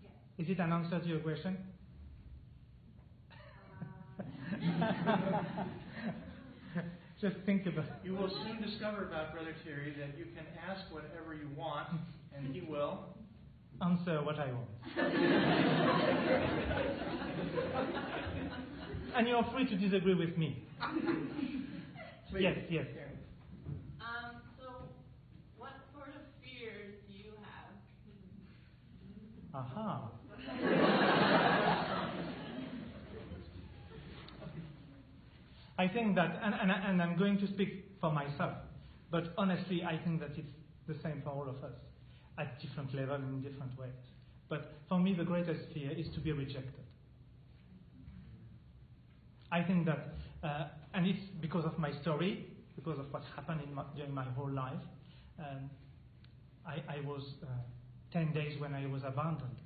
Yes. Is it an answer to your question? Just think about it. You will soon discover about Brother Thierry that you can ask whatever you want, and he will answer what I want. And you're free to disagree with me. Please. Yes. So, what sort of fears do you have? Aha. I think that, and I'm going to speak for myself, but honestly, I think that it's the same for all of us, at different levels, in different ways. But for me, the greatest fear is to be rejected. I think that, and it's because of my story, because of what happened during my whole life. I was 10 days when I was abandoned.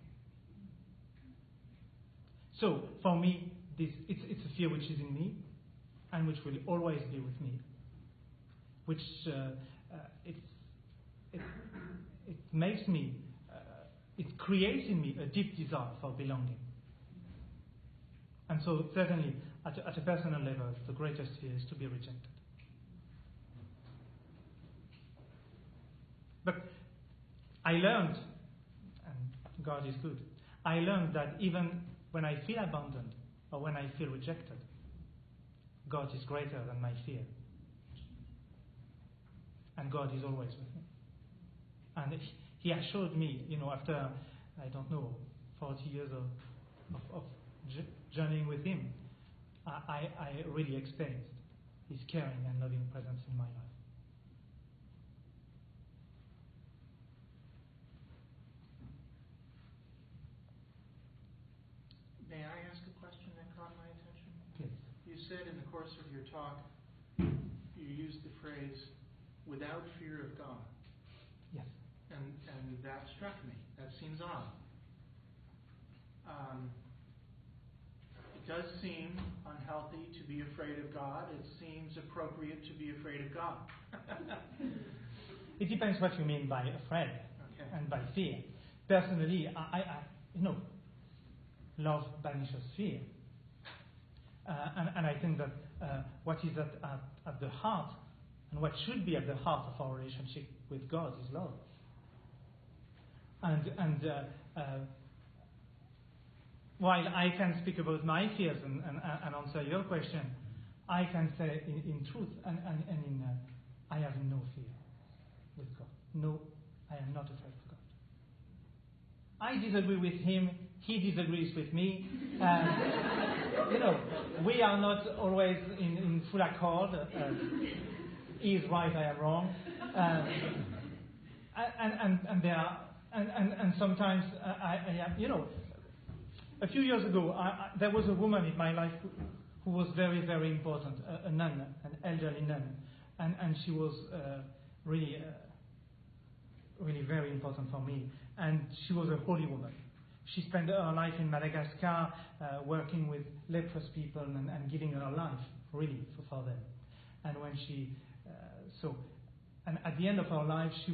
So for me, it's a fear which is in me, and which will always be with me. Which it makes me, it creates in me a deep desire for belonging. And so certainly, at a personal level, the greatest fear is to be rejected. But I learned, and God is good, I learned that even when I feel abandoned or when I feel rejected, God is greater than my fear. And God is always with me. And He assured me, after, 40 years of journeying with Him, I really experienced His caring and loving presence in my life. May I ask a question that caught my attention? Please. You said in the course of your talk, you used the phrase, without fear of God. Yes. And that struck me. That seems odd. It does seem unhealthy to be afraid of God. It seems appropriate to be afraid of God. It depends what you mean by afraid and by fear. Personally, I love banishes fear. And I think that what is at the heart, and what should be at the heart of our relationship with God, is love. And while I can speak about my fears and answer your question, I can say in truth and I have no fear with God. No, I am not afraid of God. I disagree with Him. He disagrees with me. We are not always in full accord. He is right, I am wrong. And there are, and sometimes I am, A few years ago, there was a woman in my life who was very, very important, a nun, an elderly nun, and she was really very important for me. And she was a holy woman. She spent her life in Madagascar working with leprous people and giving her life, really, for them. And when and at the end of her life, she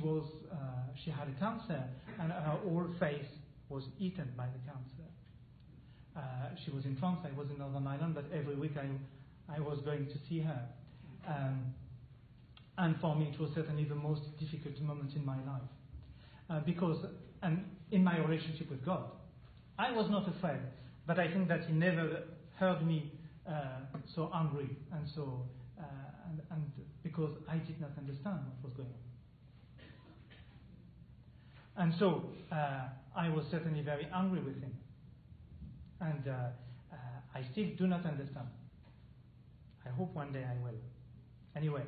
had a cancer, and her whole face was eaten by the cancer. She was in France, I was in Northern Ireland, but every week I was going to see her. And for me, it was certainly the most difficult moment in my life. And in my relationship with God, I was not afraid, but I think that He never heard me so angry and so, and because I did not understand what was going on. And so I was certainly very angry with Him. And I still do not understand. I hope one day I will. Anyway,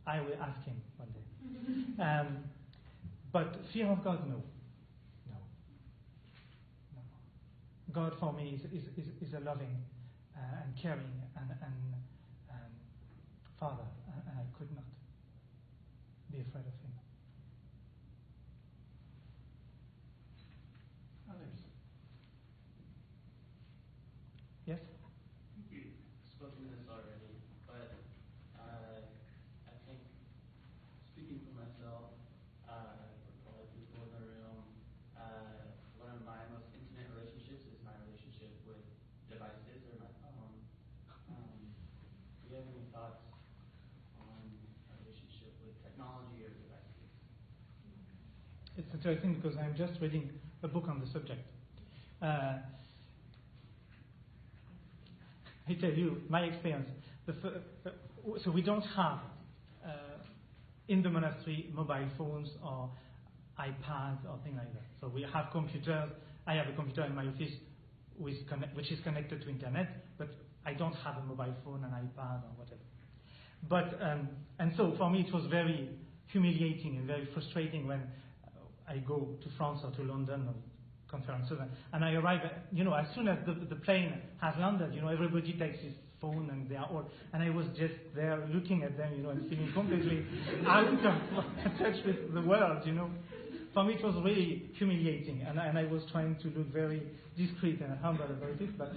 I will ask Him one day. But fear of God, no. God for me is a loving and caring and Father, and I could not be afraid of Him. Others? Yes? You've spoken to this already, but I think speaking for myself, or probably people in the room, one of my most intimate relationships is my relationship with devices or my phone. Do you have any thoughts on a relationship with technology or devices? It's interesting because I'm just reading a book on the subject. I tell you my experience. So we don't have in the monastery mobile phones or iPads or things like that. So we have computers. I have a computer in my office which is connected to internet, but I don't have a mobile phone, an iPad or whatever. But and so for me it was very humiliating and very frustrating when I go to France or to London or conferences and I arrive. As soon as the plane has landed, everybody takes his phone and they are all. And I was just there looking at them, and feeling completely out of touch with the world, For me, it was really humiliating, and I was trying to look very discreet and humble about it. But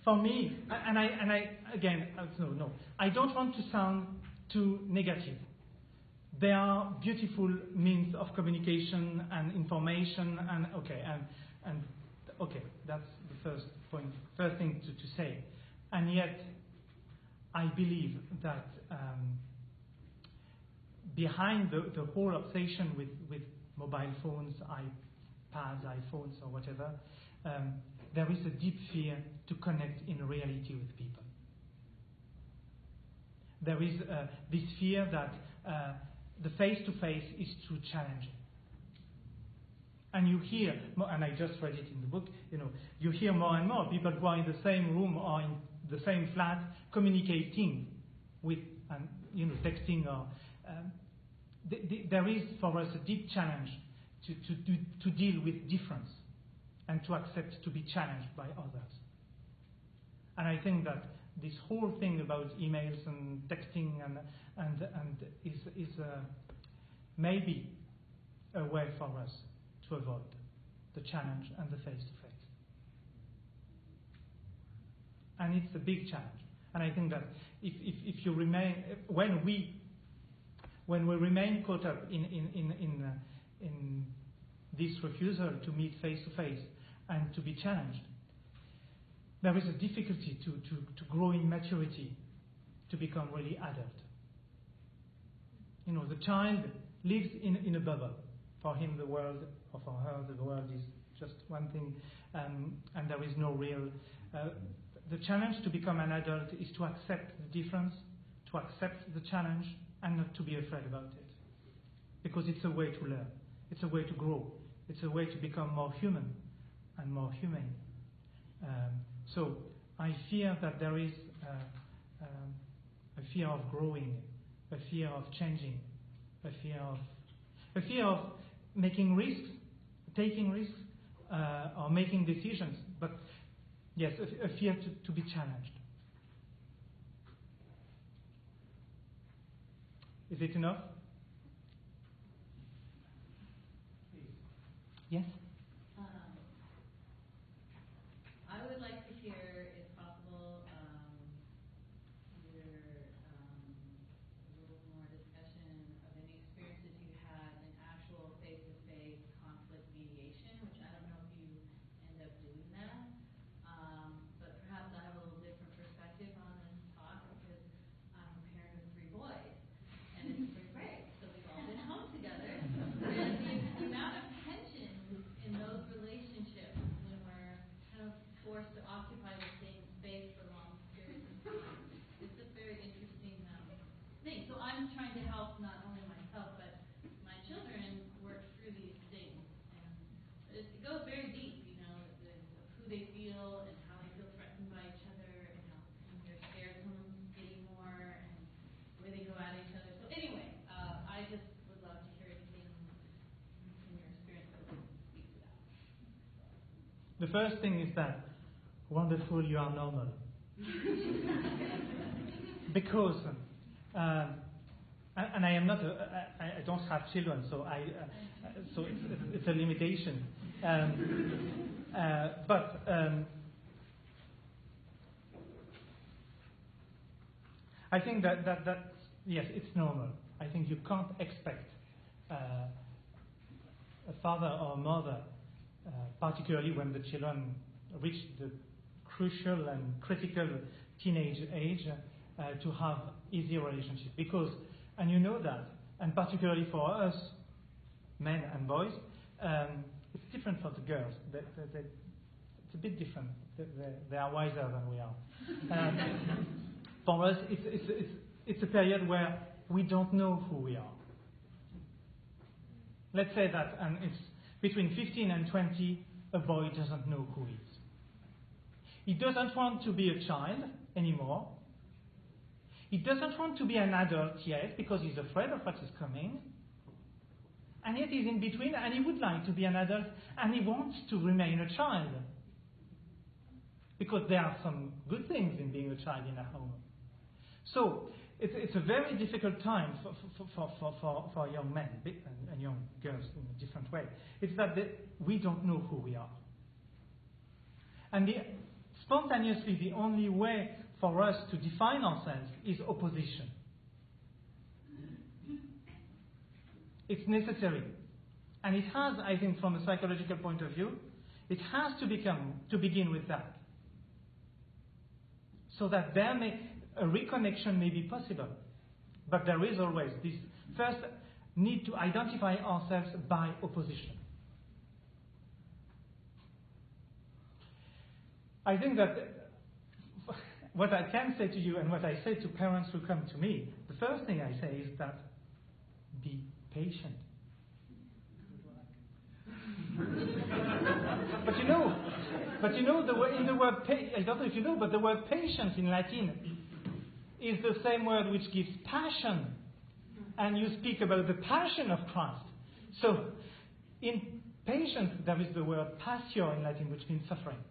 for me, I don't want to sound too negative. There are beautiful means of communication and information, and that's the first thing to say. And yet, I believe that behind the whole obsession with mobile phones, iPads, iPhones, or whatever, there is a deep fear to connect in reality with people. There is this fear that the face-to-face is too challenging. And you hear, and I just read it in the book, you hear more and more people who are in the same room or in the same flat communicating with, texting or. There is for us a deep challenge to deal with difference and to accept to be challenged by others. And I think that this whole thing about emails and texting and is maybe a way for us to avoid the challenge and the face-to-face. And it's a big challenge. And I think that if you remain, when we remain caught up in this refusal to meet face-to-face and to be challenged, there is a difficulty to grow in maturity, to become really adult. The child lives in a bubble. For him, the world, or for her, the world is just one thing, and there is no real. The challenge to become an adult is to accept the difference, to accept the challenge, and not to be afraid about it. Because it's a way to learn, it's a way to grow, it's a way to become more human and more humane. So I fear that there is a fear of growing, a fear of changing, a fear of making risks taking risks or making decisions. But yes, a fear to be challenged. Is it enough? Yes? I would like to hear, if possible, either a little more discussion of any experiences you had in actual face-to-face conflict mediation, which I don't know if you end up doing that, but perhaps I have a little different perspective on this talk because I'm a parent of 3 boys, and it's spring break, so we've all been home together, and the amount of tension in those relationships when we're kind of forced to occupy the same space for long periods of time. It's a very interesting thing. So I'm trying to help not only myself, but my children work through these things. And it goes very deep, you know, who they feel and how they feel threatened by each other and how they're scared someone's getting more and where they go at each other. So anyway, I just would love to hear anything in your experience that would speak to that. The first thing is that wonderful, you are normal. Because, and I am not, I don't have children, so so it's a limitation. But I think that yes, it's normal. I think you can't expect a father or a mother, particularly when the children reach the crucial and critical teenage age, to have easy relationship. Because, and you know that, and particularly for us, men and boys, it's different for the girls. It's a bit different. They are wiser than we are. For us, it's a period where we don't know who we are. Let's say that, and it's between 15 and 20, a boy doesn't know who he is. He doesn't want to be a child anymore. He doesn't want to be an adult yet because he's afraid of what is coming. And yet he's in between and he would like to be an adult and he wants to remain a child. Because there are some good things in being a child in a home. So it's a very difficult time for young men and young girls in a different way. It's that we don't know who we are. And spontaneously, the only way for us to define ourselves is opposition. It's necessary. And it has, I think, from a psychological point of view, it has to begin with that. So that a reconnection may be possible. But there is always this first need to identify ourselves by opposition. I think that what I can say to you and what I say to parents who come to me, the first thing I say is that be patient. But you know the word I don't know if you know, but the word patience in Latin is the same word which gives passion. And you speak about the passion of Christ. So in patience there is the word passio in Latin, which means suffering.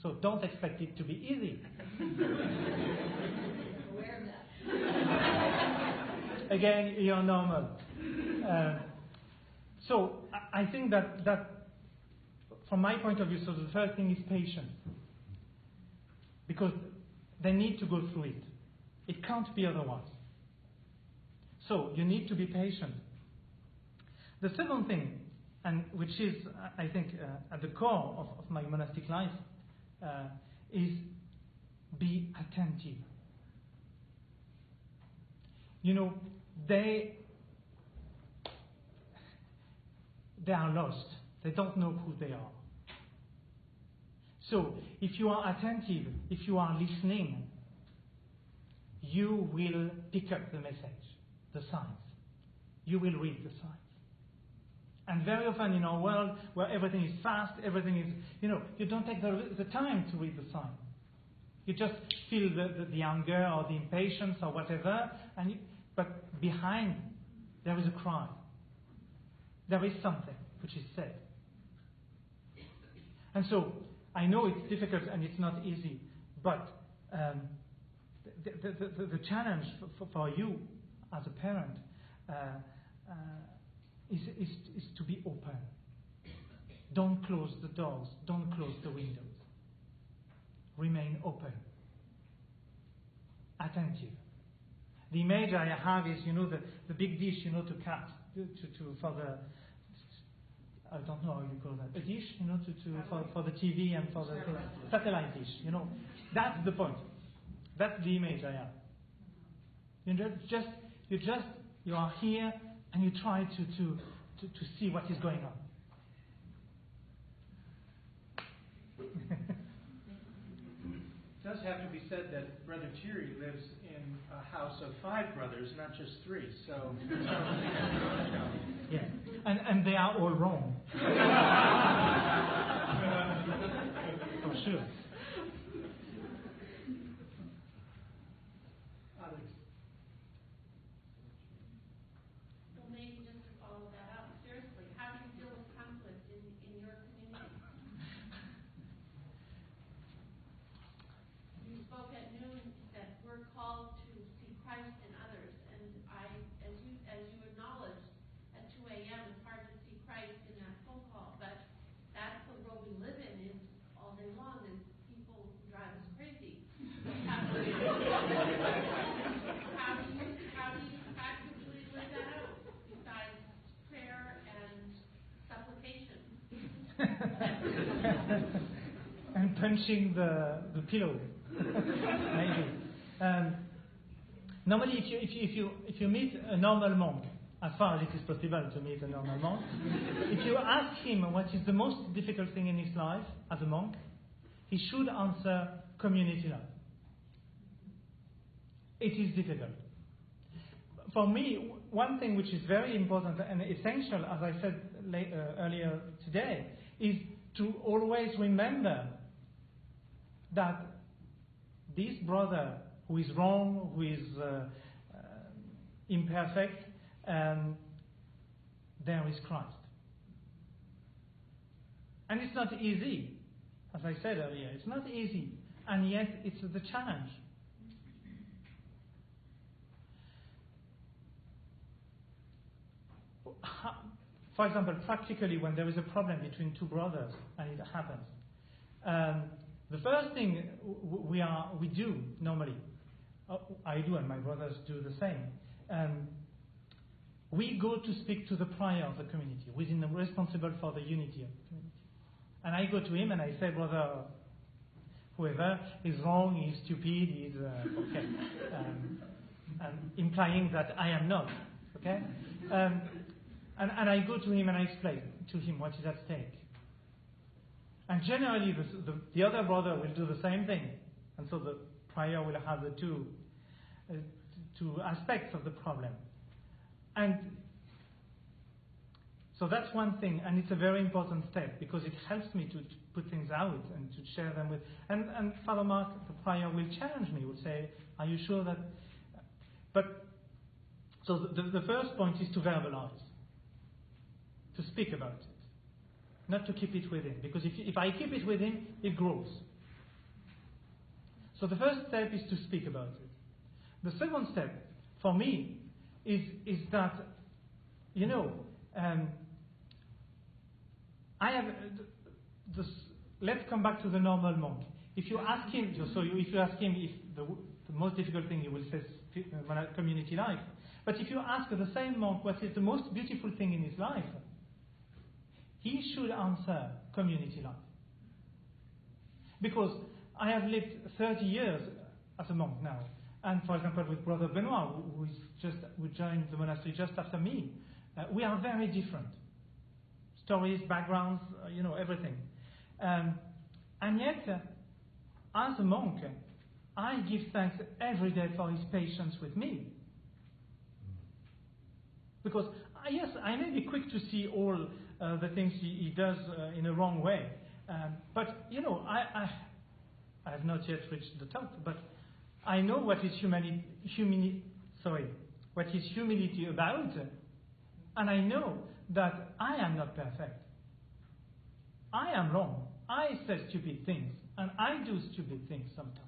So don't expect it to be easy. Aware of that. Again, you're normal. So I think that from my point of view, so the first thing is patience. Because they need to go through it. It can't be otherwise. So you need to be patient. The second thing, and which is, I think, at the core of my monastic life, is be attentive. You know, they are lost. They don't know who they are. So, if you are attentive, if you are listening, you will pick up the message, the signs. You will read the signs. And very often in our world, where everything is fast, everything is, you don't take the time to read the sign. You just feel the anger or the impatience or whatever, but behind there is a cry. There is something which is said. And so, I know it's difficult and it's not easy, but the challenge for you as a parent is to be open. Don't close the doors, don't close the windows. Remain open, attentive. The image I have is, the big dish, to cut, for the, I don't know how you call that, a dish, for the TV and for the satellite dish, That's the point. That's the image I have. You are here and you try to see what is going on. It does have to be said that Brother Thierry lives in a house of 5 brothers, not just 3. So, yeah, and they are all wrong. For sure. Well, maybe just to follow that up, seriously, how do you deal with conflict in your community? You spoke at noon that we're called to see Christ in others, and as you acknowledged, at 2 a.m. it's hard to see Christ in that phone call, but that's the world we live in is all day long, and people drive us crazy. How do you practically live that out besides prayer and supplication? And punching the pillow. Maybe. Normally, if you meet a normal monk, as far as it is possible to meet a normal monk, if you ask him what is the most difficult thing in his life as a monk, he should answer community life. It is difficult. For me, one thing which is very important and essential, as I said earlier today, is to always remember that this brother who is wrong, who is imperfect, there is Christ. And it's not easy, as I said earlier, it's not easy, and yet it's the challenge. For example, practically when there is a problem between 2 brothers, and it happens, the first thing we do normally, I do and my brothers do the same, we go to speak to the prior of the community, who is responsible for the unity of the community. And I go to him and I say, brother, whoever is wrong, he's stupid, he's okay, and implying that I am not, okay? And I go to him and I explain to him what is at stake. And generally, the other brother will do the same thing. And so the prior will have the two aspects of the problem. And so that's one thing, and it's a very important step, because it helps me to put things out and to share them with... And Father Mark, the prior, will challenge me, will say, are you sure that... But, so the first point is to verbalize. To speak about it. Not to keep it within. Because if I keep it within, it grows. So the first step is to speak about it. The second step, for me, is that, I have... let's come back to the normal monk. If you ask him, if the most difficult thing, he will say community life. But if you ask the same monk what is the most beautiful thing in his life, he should answer community life. Because I have lived 30 years as a monk now. And for example, with Brother Benoit, who joined the monastery just after me, we are very different. Stories, backgrounds, everything. And yet, as a monk, I give thanks every day for his patience with me. Because, yes, I may be quick to see all the things he does in a wrong way. But, I have not yet reached the top, but I know what is humility about, and I know that I am not perfect. I am wrong. I say stupid things, and I do stupid things sometimes.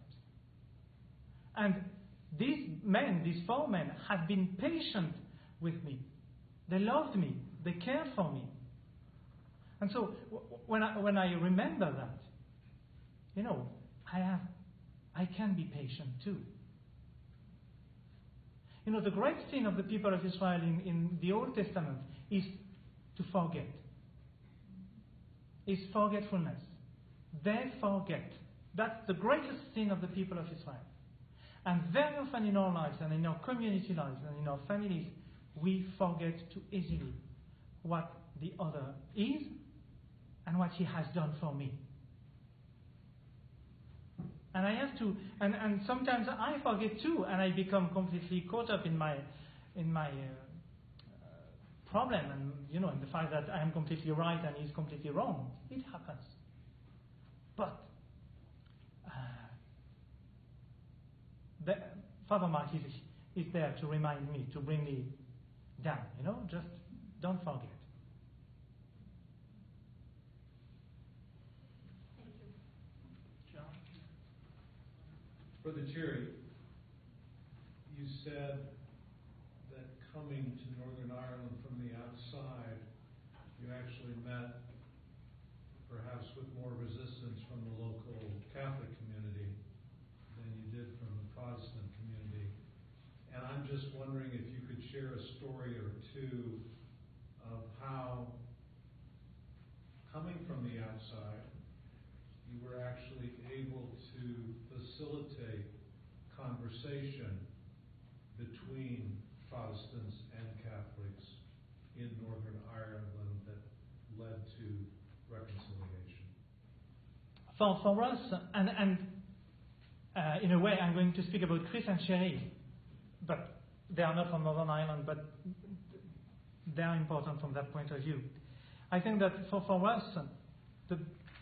And these men, these 4 men, have been patient with me. They loved me. They cared for me. And so when I remember that, I can be patient too. The great sin of the people of Israel in the Old Testament is to forget. Is forgetfulness. They forget. That's the greatest sin of the people of Israel. And very often in our lives and in our community lives and in our families, we forget too easily what the other is and what he has done for me. And I have to, and sometimes I forget too, and I become completely caught up in my problem, and in the fact that I am completely right and he's completely wrong. It happens. But Father Mark is there to remind me, to bring me down. Just don't forget. Brother Thierry, you said that coming to Northern Ireland from the outside, you actually met perhaps with more resistance from the local Catholic community than you did from the Protestant community. And I'm just wondering if you could share a story or two of how, coming from the outside, you were actually able to facilitate conversation between Protestants and Catholics in Northern Ireland that led to reconciliation. For us, and in a way, I'm going to speak about Chris and Thierry, but they are not from Northern Ireland, but they are important from that point of view. I think that for us, the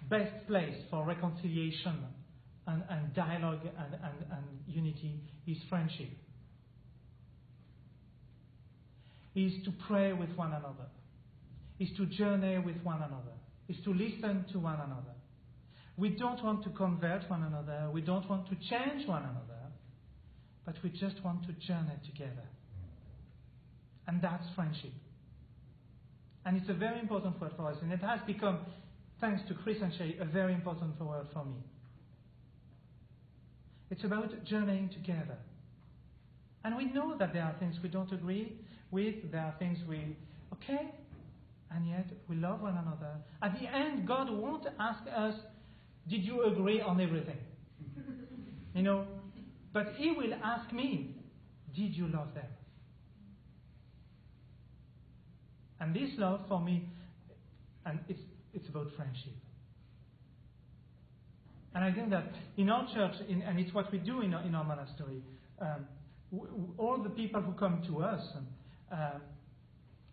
best place for reconciliation and dialogue and unity is friendship. Is to pray with one another. Is to journey with one another. Is to listen to one another. We don't want to convert one another. We don't want to change one another. But we just want to journey together. And that's friendship. And it's a very important word for us. And it has become, thanks to Chris and Thierry, a very important word for me. It's about journeying together. And we know that there are things we don't agree with, there are things okay, and yet we love one another. At the end, God won't ask us, did you agree on everything? But He will ask me, did you love them? And this love for me, and it's about friendship. And I think that in our church, and it's what we do in our monastery, all the people who come to us,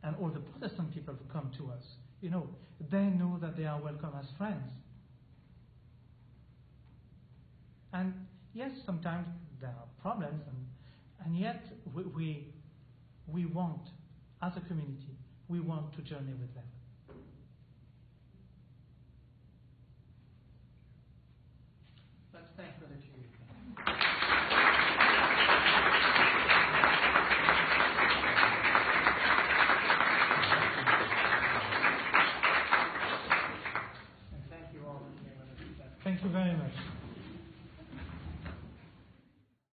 and all the Protestant people who come to us, they know that they are welcome as friends. And yes, sometimes there are problems, and yet we want, as a community, we want to journey with them. Let's thank Brother Thierry. And thank you all for being with us. Thank you very much.